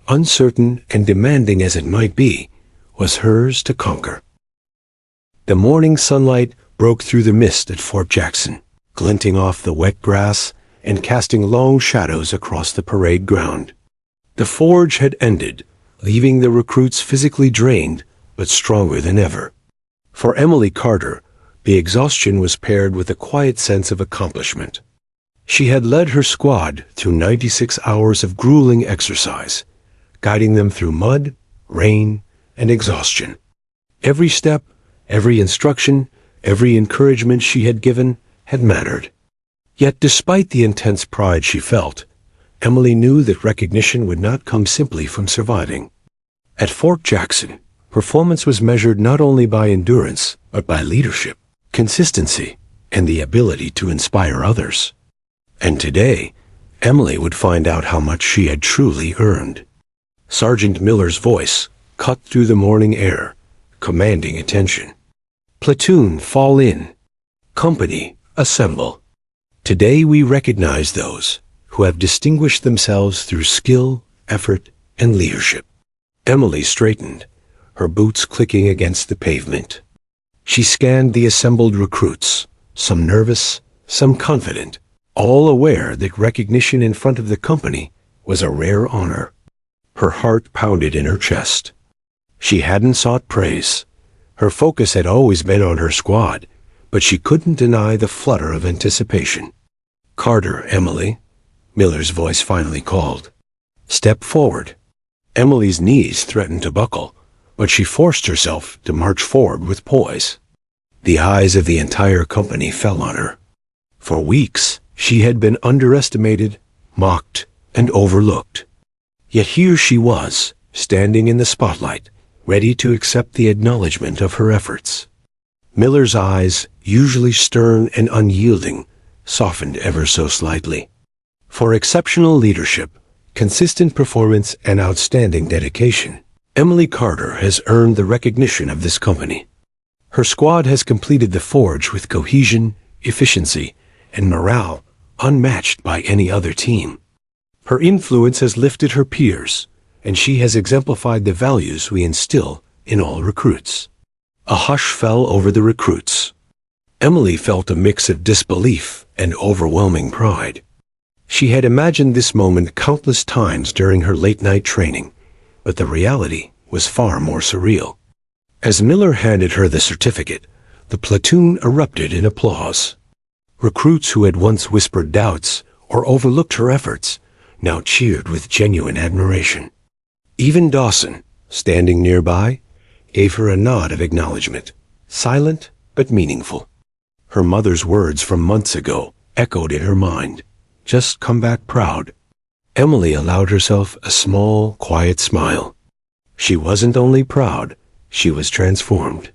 uncertain and demanding as it might be, was hers to conquer. The morning sunlight broke through the mist at Fort Jackson, glinting off the wet grass and casting long shadows across the parade ground. The forge had ended, leaving the recruits physically drained but stronger than ever. For Emily Carter, the exhaustion was paired with a quiet sense of accomplishment. She had led her squad through 96 hours of grueling exercise, guiding them through mud, rain, and exhaustion. Every step, every instruction, every encouragement she had given had mattered. Yet despite the intense pride she felt, Emily knew that recognition would not come simply from surviving. At Fort Jackson, performance was measured not only by endurance, but by leadership, consistency, and the ability to inspire others. And today, Emily would find out how much she had truly earned. Sergeant Miller's voice cut through the morning air, commanding attention. Platoon, fall in. Company, assemble. Today we recognize those who have distinguished themselves through skill, effort, and leadership. Emily straightened, her boots clicking against the pavement. She scanned the assembled recruits, some nervous, some confident, all aware that recognition in front of the company was a rare honor. Her heart pounded in her chest. She hadn't sought praise. Her focus had always been on her squad, but she couldn't deny the flutter of anticipation. Carter, Emily, Miller's voice finally called. Step forward. Emily's knees threatened to buckle, but she forced herself to march forward with poise. The eyes of the entire company fell on her. For weeks, she had been underestimated, mocked, and overlooked. Yet here she was, standing in the spotlight, ready to accept the acknowledgement of her efforts. Miller's eyes, usually stern and unyielding, softened ever so slightly. For exceptional leadership, consistent performance, and outstanding dedication, Emily Carter has earned the recognition of this company. Her squad has completed the forge with cohesion, efficiency, and morale unmatched by any other team. Her influence has lifted her peers, and she has exemplified the values we instill in all recruits. A hush fell over the recruits. Emily felt a mix of disbelief and overwhelming pride. She had imagined this moment countless times during her late-night training, but the reality was far more surreal. As Miller handed her the certificate, the platoon erupted in applause. Recruits who had once whispered doubts or overlooked her efforts now cheered with genuine admiration. Even Dawson, standing nearby, gave her a nod of acknowledgement, silent but meaningful. Her mother's words from months ago echoed in her mind. Just come back proud. Emily allowed herself a small, quiet smile. She wasn't only proud, she was transformed.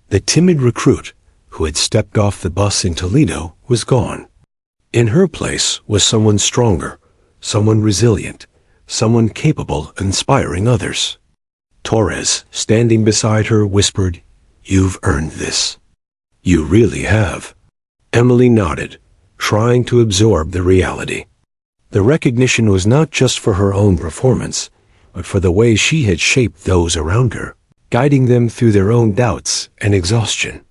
The timid recruit who had stepped off the bus in Toledo was gone. In her place was someone stronger, someone resilient, someone capable of inspiring others. Torres, standing beside her, whispered, "You've earned this." "You really have." Emily nodded, trying to absorb the reality. The recognition was not just for her own performance, but for the way she had shaped those around her, guiding them through their own doubts and exhaustion.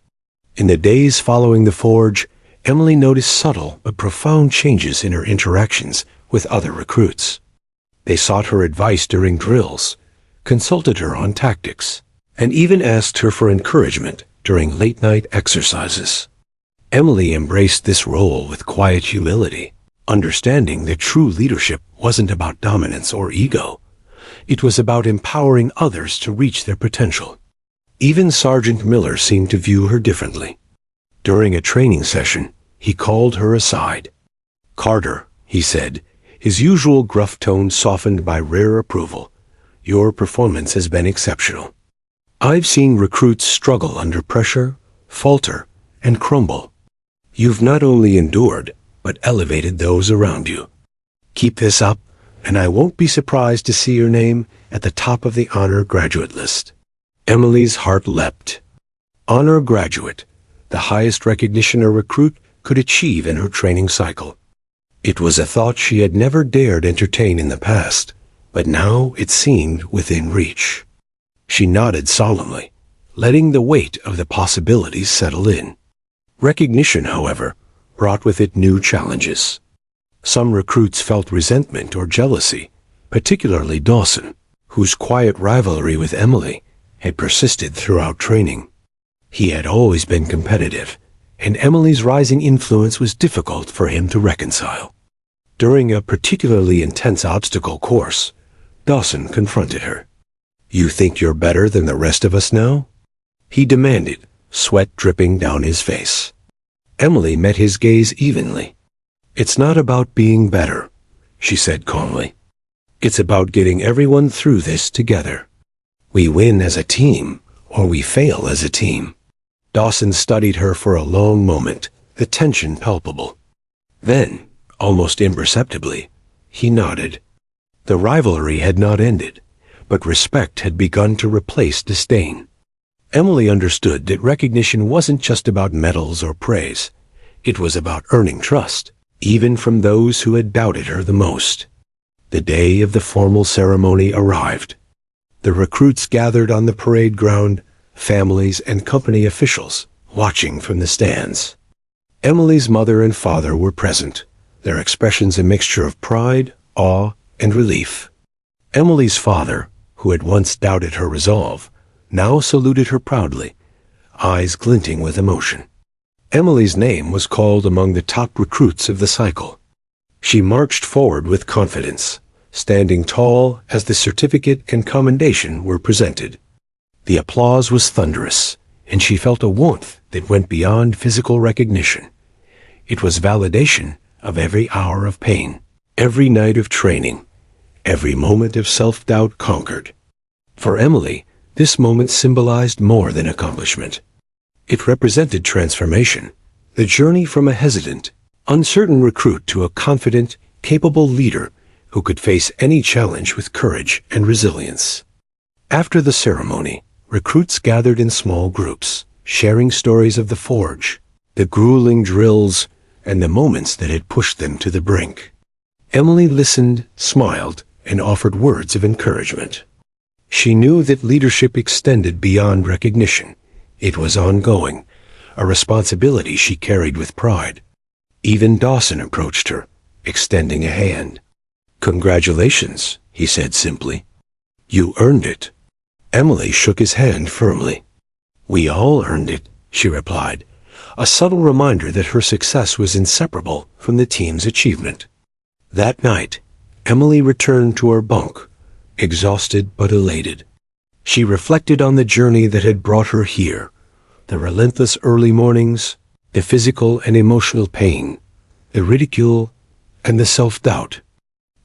In the days following the forge, Emily noticed subtle but profound changes in her interactions with other recruits. They sought her advice during drills, consulted her on tactics, and even asked her for encouragement during late-night exercises. Emily embraced this role with quiet humility, understanding that true leadership wasn't about dominance or ego. It was about empowering others to reach their potential. Even Sergeant Miller seemed to view her differently. During a training session, he called her aside. "Carter," he said, his usual gruff tone softened by rare approval, "your performance has been exceptional. I've seen recruits struggle under pressure, falter, and crumble. You've not only endured, but elevated those around you. Keep this up, and I won't be surprised to see your name at the top of the honor graduate list." Emily's heart leapt. Honor graduate, the highest recognition a recruit could achieve in her training cycle. It was a thought she had never dared entertain in the past, but now it seemed within reach. She nodded solemnly, letting the weight of the possibilities settle in. Recognition, however, brought with it new challenges. Some recruits felt resentment or jealousy, particularly Dawson, whose quiet rivalry with Emily had persisted throughout training. He had always been competitive, and Emily's rising influence was difficult for him to reconcile. During a particularly intense obstacle course, Dawson confronted her. "You think you're better than the rest of us now?" he demanded, sweat dripping down his face. Emily met his gaze evenly. "It's not about being better," she said calmly. "It's about getting everyone through this together. We win as a team, or we fail as a team." Dawson studied her for a long moment, the tension palpable. Then, almost imperceptibly, he nodded. The rivalry had not ended, but respect had begun to replace disdain. Emily understood that recognition wasn't just about medals or praise. It was about earning trust, even from those who had doubted her the most. The day of the formal ceremony arrived. The recruits gathered on the parade ground, families and company officials watching from the stands. Emily's mother and father were present, their expressions a mixture of pride, awe, and relief. Emily's father, who had once doubted her resolve, now saluted her proudly, eyes glinting with emotion. Emily's name was called among the top recruits of the cycle. She marched forward with confidence, standing tall as the certificate and commendation were presented. The applause was thunderous, and she felt a warmth that went beyond physical recognition. It was validation of every hour of pain, every night of training, every moment of self-doubt conquered. For Emily, this moment symbolized more than accomplishment. It represented transformation, the journey from a hesitant, uncertain recruit to a confident, capable leader who could face any challenge with courage and resilience. After the ceremony, recruits gathered in small groups, sharing stories of the forge, the grueling drills, and the moments that had pushed them to the brink. Emily listened, smiled, and offered words of encouragement. She knew that leadership extended beyond recognition. It was ongoing, a responsibility she carried with pride. Even Dawson approached her, extending a hand. "Congratulations," he said simply. "You earned it." Emily shook his hand firmly. "We all earned it," she replied, a subtle reminder that her success was inseparable from the team's achievement. That night, Emily returned to her bunk, exhausted but elated. She reflected on the journey that had brought her here, the relentless early mornings, the physical and emotional pain, the ridicule, and the self-doubt.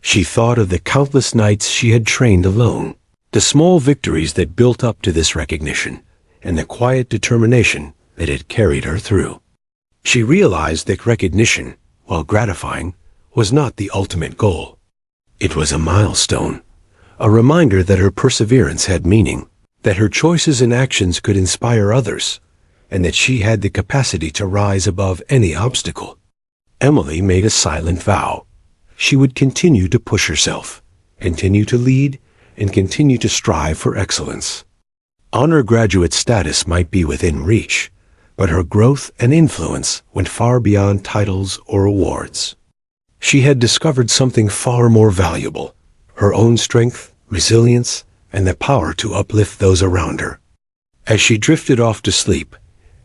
She thought of the countless nights she had trained alone, the small victories that built up to this recognition, and the quiet determination that had carried her through. She realized that recognition, while gratifying, was not the ultimate goal. It was a milestone, a reminder that her perseverance had meaning, that her choices and actions could inspire others, and that she had the capacity to rise above any obstacle. Emily made a silent vow. She would continue to push herself, continue to lead, and continue to strive for excellence. Honor graduate status might be within reach, but her growth and influence went far beyond titles or awards. She had discovered something far more valuable, her own strength, resilience, and the power to uplift those around her. As she drifted off to sleep,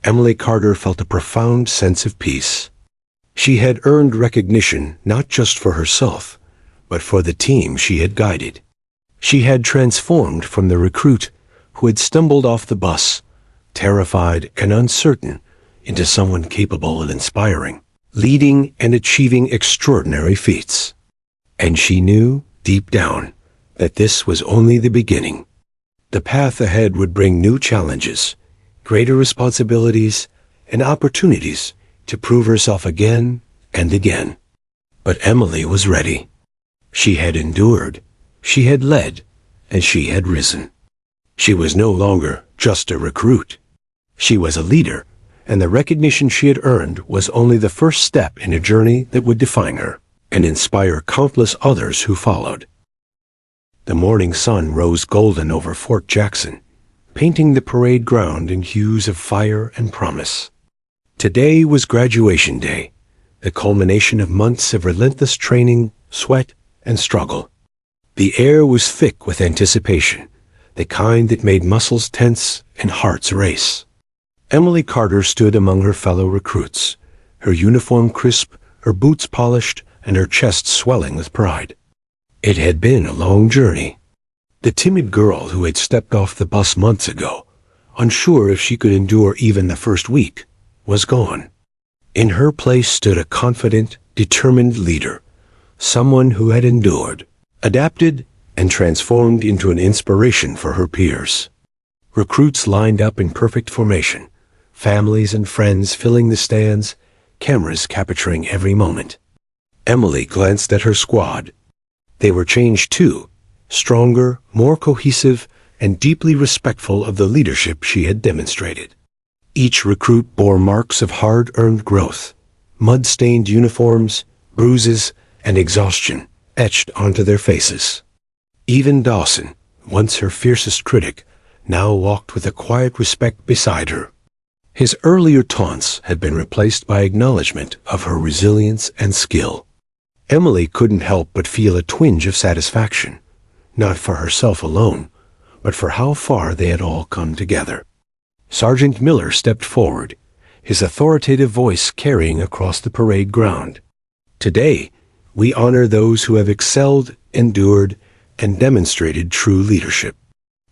Emily Carter felt a profound sense of peace. She had earned recognition not just for herself, but for the team she had guided. She had transformed from the recruit who had stumbled off the bus, terrified and uncertain, into someone capable and inspiring, leading and achieving extraordinary feats. And she knew, deep down, that this was only the beginning. The path ahead would bring new challenges, greater responsibilities, and opportunities to prove herself again and again. But Emily was ready. She had endured, she had led, and she had risen. She was no longer just a recruit. She was a leader, and the recognition she had earned was only the first step in a journey that would define her and inspire countless others who followed. The morning sun rose golden over Fort Jackson, painting the parade ground in hues of fire and promise. Today was graduation day, the culmination of months of relentless training, sweat, and struggle. The air was thick with anticipation, the kind that made muscles tense and hearts race. Emily Carter stood among her fellow recruits, her uniform crisp, her boots polished, and her chest swelling with pride. It had been a long journey. The timid girl who had stepped off the bus months ago, unsure if she could endure even the first week, was gone. In her place stood a confident, determined leader, someone who had endured, adapted, and transformed into an inspiration for her peers. Recruits lined up in perfect formation, families and friends filling the stands, cameras capturing every moment. Emily glanced at her squad. They were changed too, stronger, more cohesive, and deeply respectful of the leadership she had demonstrated. Each recruit bore marks of hard-earned growth, mud-stained uniforms, bruises, and exhaustion etched onto their faces. Even Dawson, once her fiercest critic, now walked with a quiet respect beside her. His earlier taunts had been replaced by acknowledgement of her resilience and skill. Emily couldn't help but feel a twinge of satisfaction, not for herself alone, but for how far they had all come together. Sergeant Miller stepped forward, his authoritative voice carrying across the parade ground. Today, we honor those who have excelled, endured, and demonstrated true leadership.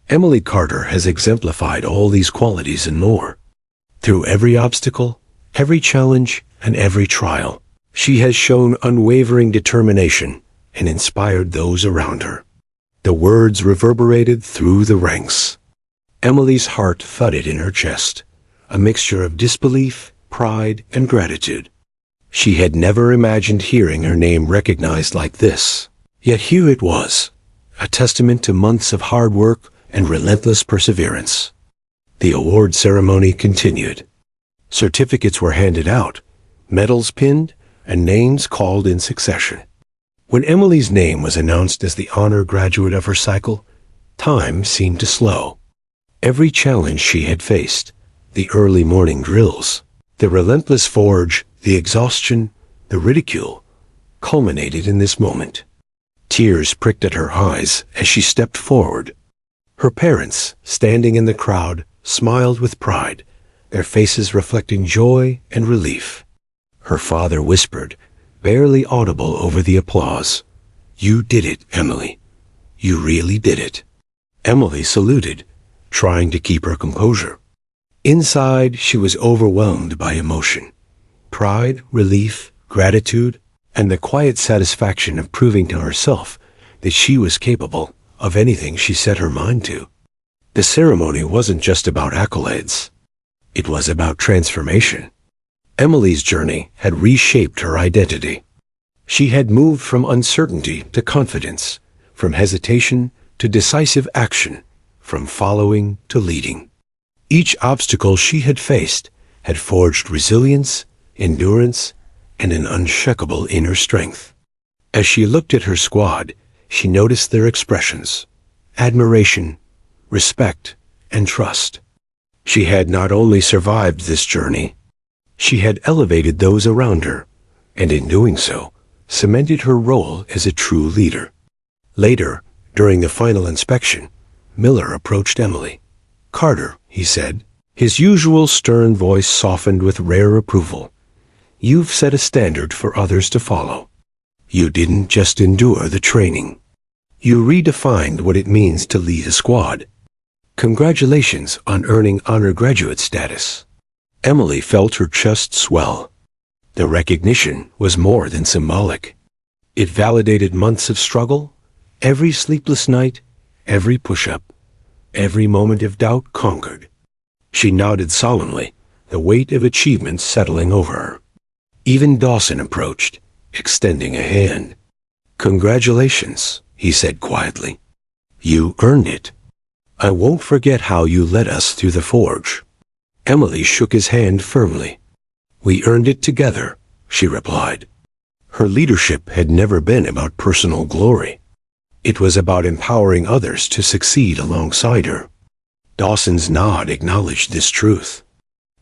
Emily Carter has exemplified all these qualities and more. Through every obstacle, every challenge, and every trial, she has shown unwavering determination and inspired those around her. The words reverberated through the ranks. Emily's heart thudded in her chest, a mixture of disbelief, pride, and gratitude. She had never imagined hearing her name recognized like this. Yet here it was, a testament to months of hard work and relentless perseverance. The award ceremony continued. Certificates were handed out, medals pinned, and names called in succession. When Emily's name was announced as the honor graduate of her cycle, time seemed to slow. Every challenge she had faced, the early morning drills, the relentless forge, the exhaustion, the ridicule, culminated in this moment. Tears pricked at her eyes as she stepped forward. Her parents, standing in the crowd, smiled with pride, their faces reflecting joy and relief. Her father whispered, barely audible over the applause, "You did it, Emily. You really did it." Emily saluted, trying to keep her composure. Inside, she was overwhelmed by emotion. Pride, relief, gratitude, and the quiet satisfaction of proving to herself that she was capable of anything she set her mind to. The ceremony wasn't just about accolades. It was about transformation. Emily's journey had reshaped her identity. She had moved from uncertainty to confidence, from hesitation to decisive action, from following to leading. Each obstacle she had faced had forged resilience, endurance, and an unshakable inner strength. As she looked at her squad, she noticed their expressions: admiration, respect, and trust. She had not only survived this journey, she had elevated those around her, and in doing so, cemented her role as a true leader. Later, during the final inspection, Miller approached Emily. "Carter," he said, his usual stern voice softened with rare approval, "you've set a standard for others to follow. You didn't just endure the training. You redefined what it means to lead a squad. Congratulations on earning honor graduate status." Emily felt her chest swell. The recognition was more than symbolic. It validated months of struggle, every sleepless night, every push-up, every moment of doubt conquered. She nodded solemnly, the weight of achievement settling over her. Even Dawson approached, extending a hand. "Congratulations," he said quietly. "You earned it. I won't forget how you led us through the forge." Emily shook his hand firmly. "We earned it together," she replied. Her leadership had never been about personal glory. It was about empowering others to succeed alongside her. Dawson's nod acknowledged this truth.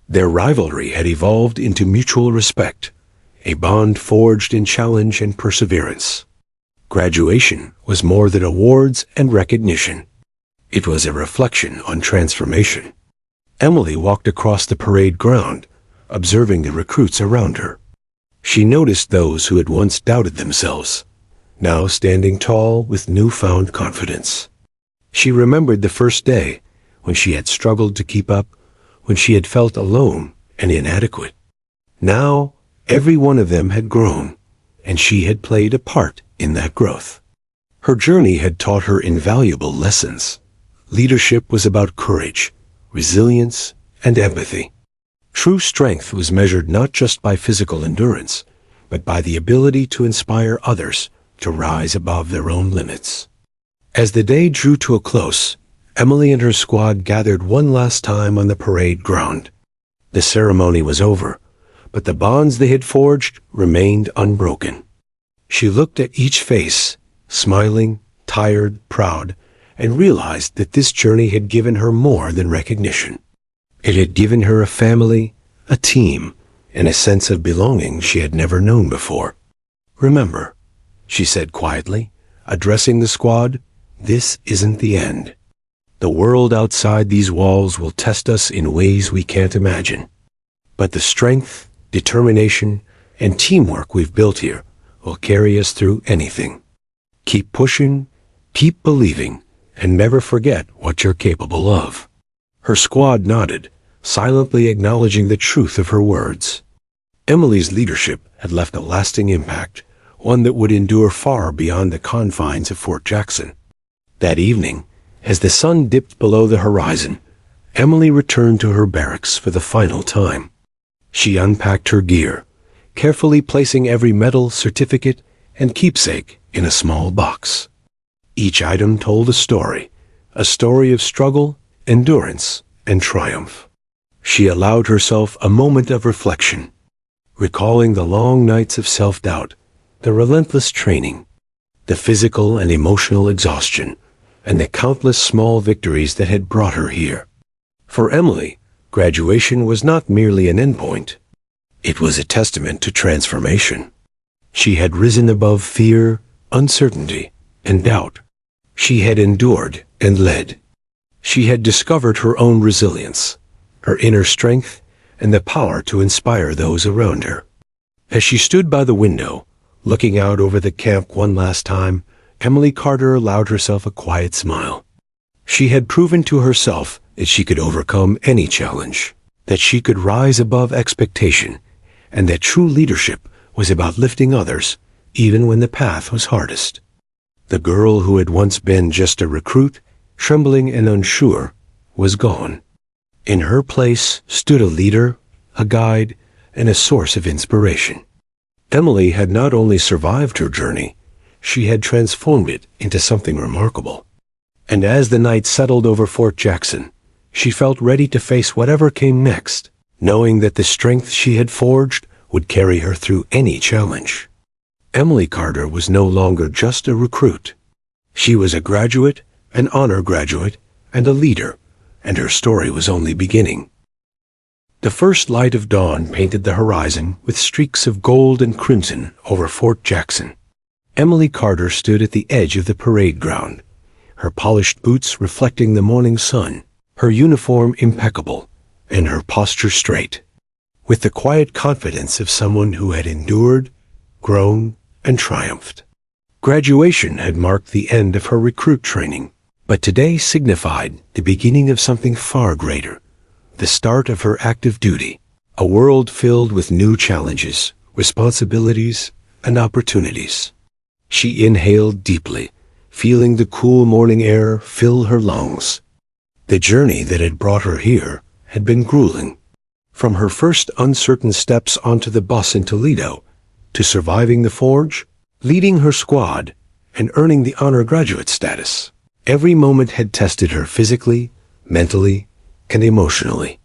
Their rivalry had evolved into mutual respect, a bond forged in challenge and perseverance. Graduation was more than awards and recognition. It was a reflection on transformation. Emily walked across the parade ground, observing the recruits around her. She noticed those who had once doubted themselves, now standing tall with newfound confidence. She remembered the first day, when she had struggled to keep up, when she had felt alone and inadequate. Now, every one of them had grown, and she had played a part in that growth. Her journey had taught her invaluable lessons. Leadership was about courage, resilience, and empathy. True strength was measured not just by physical endurance, but by the ability to inspire others to rise above their own limits. As the day drew to a close, Emily and her squad gathered one last time on the parade ground. The ceremony was over, but the bonds they had forged remained unbroken. She looked at each face, smiling, tired, proud, and realized that this journey had given her more than recognition. It had given her a family, a team, and a sense of belonging she had never known before. "Remember," she said quietly, addressing the squad, "this isn't the end. The world outside these walls will test us in ways we can't imagine. But the strength, determination, and teamwork we've built here will carry us through anything. Keep pushing, keep believing, and never forget what you're capable of." Her squad nodded, silently acknowledging the truth of her words. Emily's leadership had left a lasting impact, one that would endure far beyond the confines of Fort Jackson. That evening, as the sun dipped below the horizon, Emily returned to her barracks for the final time. She unpacked her gear, carefully placing every medal, certificate, and keepsake in a small box. Each item told a story of struggle, endurance, and triumph. She allowed herself a moment of reflection, recalling the long nights of self-doubt, the relentless training, the physical and emotional exhaustion, and the countless small victories that had brought her here. For Emily, graduation was not merely an endpoint. It was a testament to transformation. She had risen above fear, uncertainty, and doubt. She had endured and led. She had discovered her own resilience, her inner strength, and the power to inspire those around her. As she stood by the window, looking out over the camp one last time, Emily Carter allowed herself a quiet smile. She had proven to herself that she could overcome any challenge, that she could rise above expectation, and that true leadership was about lifting others, even when the path was hardest. The girl who had once been just a recruit, trembling and unsure, was gone. In her place stood a leader, a guide, and a source of inspiration. Emily had not only survived her journey, she had transformed it into something remarkable. And as the night settled over Fort Jackson, she felt ready to face whatever came next, knowing that the strength she had forged would carry her through any challenge. Emily Carter was no longer just a recruit. She was a graduate, an honor graduate, and a leader, and her story was only beginning. The first light of dawn painted the horizon with streaks of gold and crimson over Fort Jackson. Emily Carter stood at the edge of the parade ground, her polished boots reflecting the morning sun, her uniform impeccable, and her posture straight, with the quiet confidence of someone who had endured, grown, and triumphed. Graduation had marked the end of her recruit training, but today signified the beginning of something far greater, the start of her active duty, a world filled with new challenges, responsibilities, and opportunities. She inhaled deeply, feeling the cool morning air fill her lungs. The journey that had brought her here had been grueling. From her first uncertain steps onto the bus in Toledo, to surviving the forge, leading her squad, and earning the honor graduate status, every moment had tested her physically, mentally, and emotionally.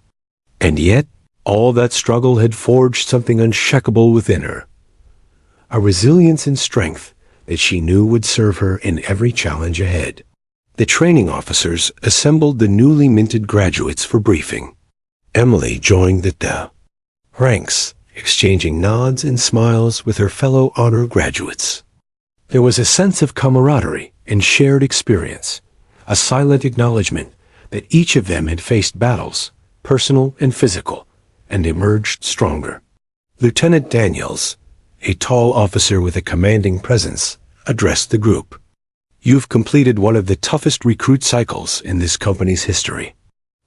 And yet, all that struggle had forged something unshakable within her. A resilience and strength that she knew would serve her in every challenge ahead. The training officers assembled the newly minted graduates for briefing. Emily joined the ranks, exchanging nods and smiles with her fellow honor graduates. There was a sense of camaraderie and shared experience, a silent acknowledgement that each of them had faced battles, personal and physical, and emerged stronger. Lieutenant Daniels, a tall officer with a commanding presence, addressed the group. You've completed one of the toughest recruit cycles in this company's history.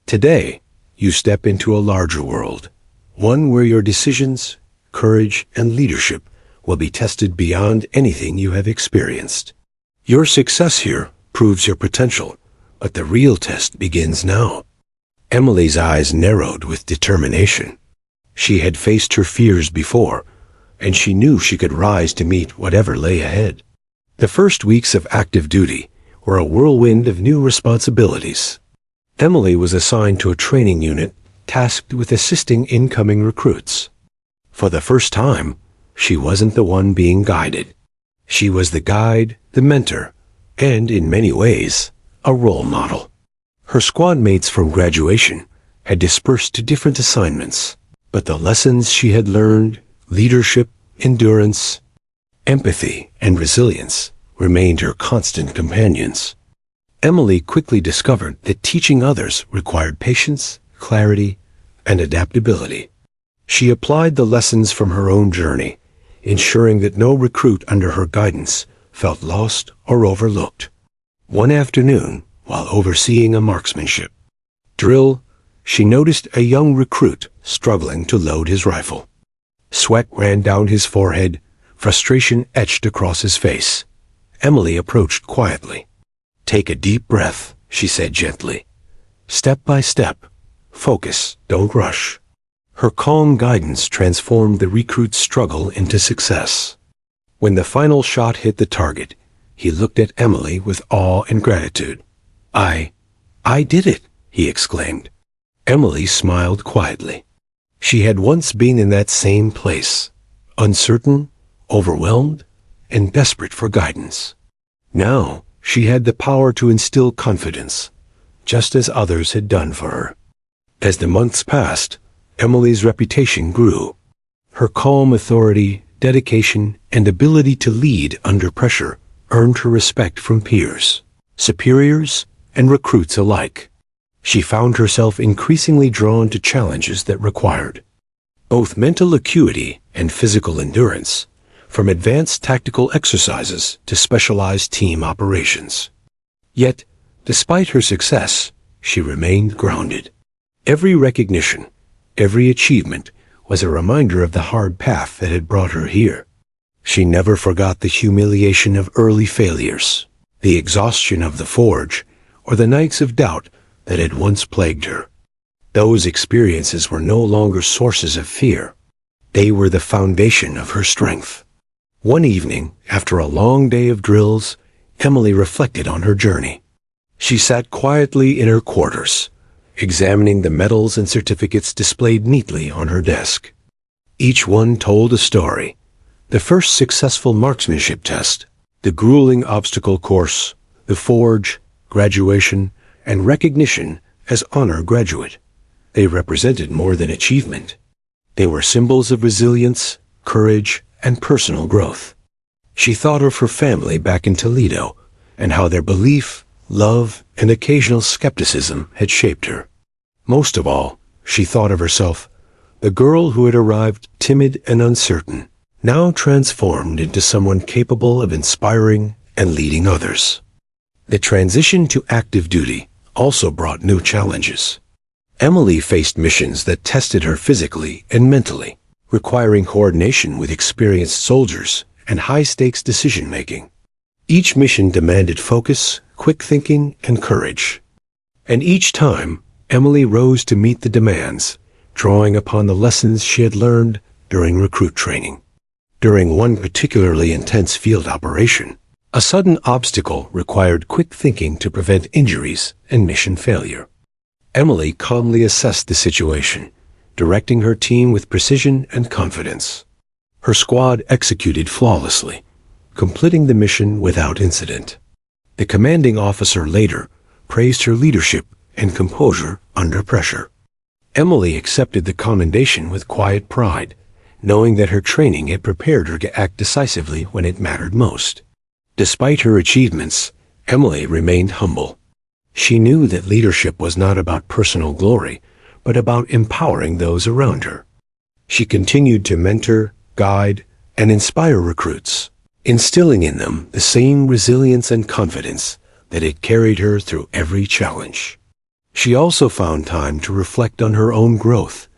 Today, you step into a larger world, one where your decisions, courage, and leadership will be tested beyond anything you have experienced. Your success here proves your potential, but the real test begins now. Emily's eyes narrowed with determination. She had faced her fears before, and she knew she could rise to meet whatever lay ahead. The first weeks of active duty were a whirlwind of new responsibilities. Emily was assigned to a training unit tasked with assisting incoming recruits. For the first time, she wasn't the one being guided. She was the guide, the mentor, and, in many ways, a role model. Her squad mates from graduation had dispersed to different assignments, but the lessons she had learned, leadership, endurance, empathy, and resilience, remained her constant companions. Emily quickly discovered that teaching others required patience, clarity, and adaptability. She applied the lessons from her own journey, ensuring that no recruit under her guidance felt lost or overlooked. One afternoon, while overseeing a marksmanship drill, she noticed a young recruit struggling to load his rifle. Sweat ran down his forehead, frustration etched across his face. Emily approached quietly. "Take a deep breath," she said gently. "Step by step. Focus, don't rush." Her calm guidance transformed the recruit's struggle into success. When the final shot hit the target, he looked at Emily with awe and gratitude. I did it," he exclaimed. Emily smiled quietly. She had once been in that same place, uncertain, overwhelmed, and desperate for guidance. Now, she had the power to instill confidence, just as others had done for her. As the months passed, Emily's reputation grew. Her calm authority, dedication, and ability to lead under pressure earned her respect from peers, superiors, and recruits alike. She found herself increasingly drawn to challenges that required both mental acuity and physical endurance, from advanced tactical exercises to specialized team operations. Yet, despite her success, she remained grounded. Every recognition, every achievement was a reminder of the hard path that had brought her here. She never forgot the humiliation of early failures, the exhaustion of the forge, or the nights of doubt that had once plagued her. Those experiences were no longer sources of fear. They were the foundation of her strength. One evening, after a long day of drills, Emily reflected on her journey. She sat quietly in her quarters, examining the medals and certificates displayed neatly on her desk. Each one told a story. The first successful marksmanship test, the grueling obstacle course, the forge, graduation, and recognition as honor graduate. They represented more than achievement. They were symbols of resilience, courage, and personal growth. She thought of her family back in Toledo and how their belief, love, and occasional skepticism had shaped her. Most of all, she thought of herself, the girl who had arrived timid and uncertain, now transformed into someone capable of inspiring and leading others. The transition to active duty also brought new challenges. Emily faced missions that tested her physically and mentally, requiring coordination with experienced soldiers and high-stakes decision-making. Each mission demanded focus, quick thinking, and courage. And each time, Emily rose to meet the demands, drawing upon the lessons she had learned during recruit training. During one particularly intense field operation, a sudden obstacle required quick thinking to prevent injuries and mission failure. Emily calmly assessed the situation, directing her team with precision and confidence. Her squad executed flawlessly, completing the mission without incident. The commanding officer later praised her leadership and composure under pressure. Emily accepted the commendation with quiet pride, knowing that her training had prepared her to act decisively when it mattered most. Despite her achievements, Emily remained humble. She knew that leadership was not about personal glory, but about empowering those around her. She continued to mentor, guide, and inspire recruits, instilling in them the same resilience and confidence that had carried her through every challenge. She also found time to reflect on her own growth,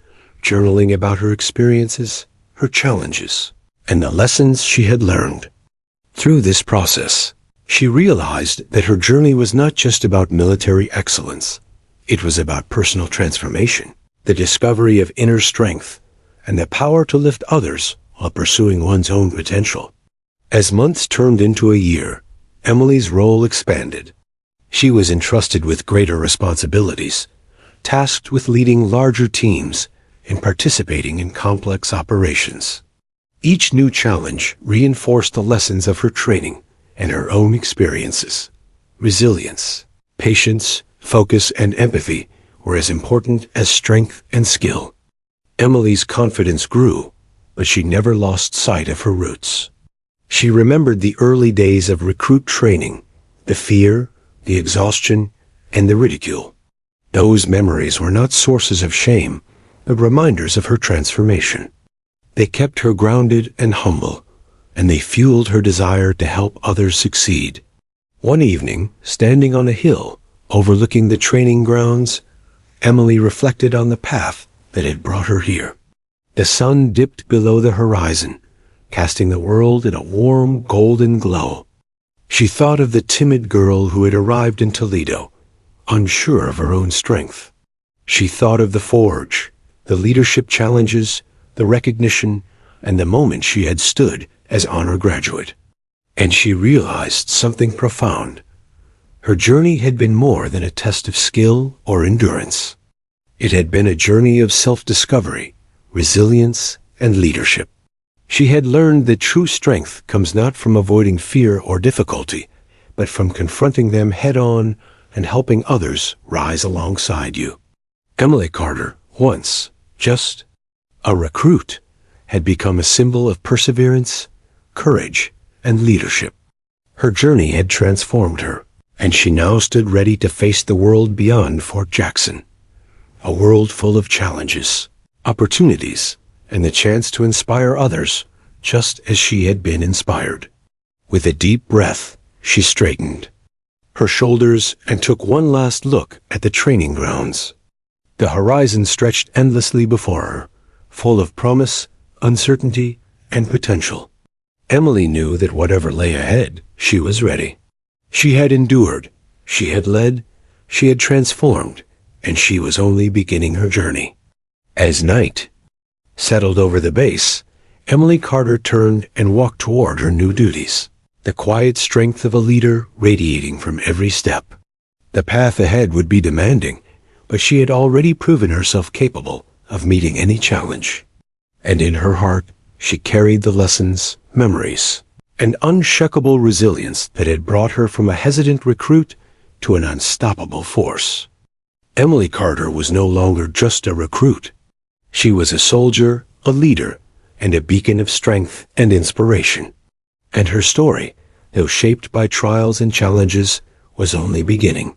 journaling about her experiences, her challenges, and the lessons she had learned. Through this process, she realized that her journey was not just about military excellence. It was about personal transformation, the discovery of inner strength, and the power to lift others while pursuing one's own potential. As months turned into a year, Emily's role expanded. She was entrusted with greater responsibilities, tasked with leading larger teams and participating in complex operations. Each new challenge reinforced the lessons of her training and her own experiences. Resilience, patience, focus, and empathy were as important as strength and skill. Emily's confidence grew, but she never lost sight of her roots. She remembered the early days of recruit training, the fear, the exhaustion, and the ridicule. Those memories were not sources of shame, but reminders of her transformation. They kept her grounded and humble, and they fueled her desire to help others succeed. One evening, standing on a hill overlooking the training grounds, Emily reflected on the path that had brought her here. The sun dipped below the horizon, casting the world in a warm, golden glow. She thought of the timid girl who had arrived in Toledo, unsure of her own strength. She thought of the forge, the leadership challenges, the recognition, and the moment she had stood as honor graduate. And she realized something profound. Her journey had been more than a test of skill or endurance. It had been a journey of self-discovery, resilience, and leadership. She had learned that true strength comes not from avoiding fear or difficulty, but from confronting them head-on and helping others rise alongside you. Emily Carter, once just a recruit, had become a symbol of perseverance, courage, and leadership. Her journey had transformed her, and she now stood ready to face the world beyond Fort Jackson, a world full of challenges, opportunities, and the chance to inspire others just as she had been inspired. With a deep breath, she straightened her shoulders and took one last look at the training grounds. The horizon stretched endlessly before her, full of promise, uncertainty, and potential. Emily knew that whatever lay ahead, she was ready. She had endured, she had led, she had transformed, and she was only beginning her journey. As night settled over the base, Emily Carter turned and walked toward her new duties, the quiet strength of a leader radiating from every step. The path ahead would be demanding, but she had already proven herself capable of meeting any challenge. And in her heart, she carried the lessons, memories, and unshakable resilience that had brought her from a hesitant recruit to an unstoppable force. Emily Carter was no longer just a recruit. She was a soldier, a leader, and a beacon of strength and inspiration. And her story, though shaped by trials and challenges, was only beginning.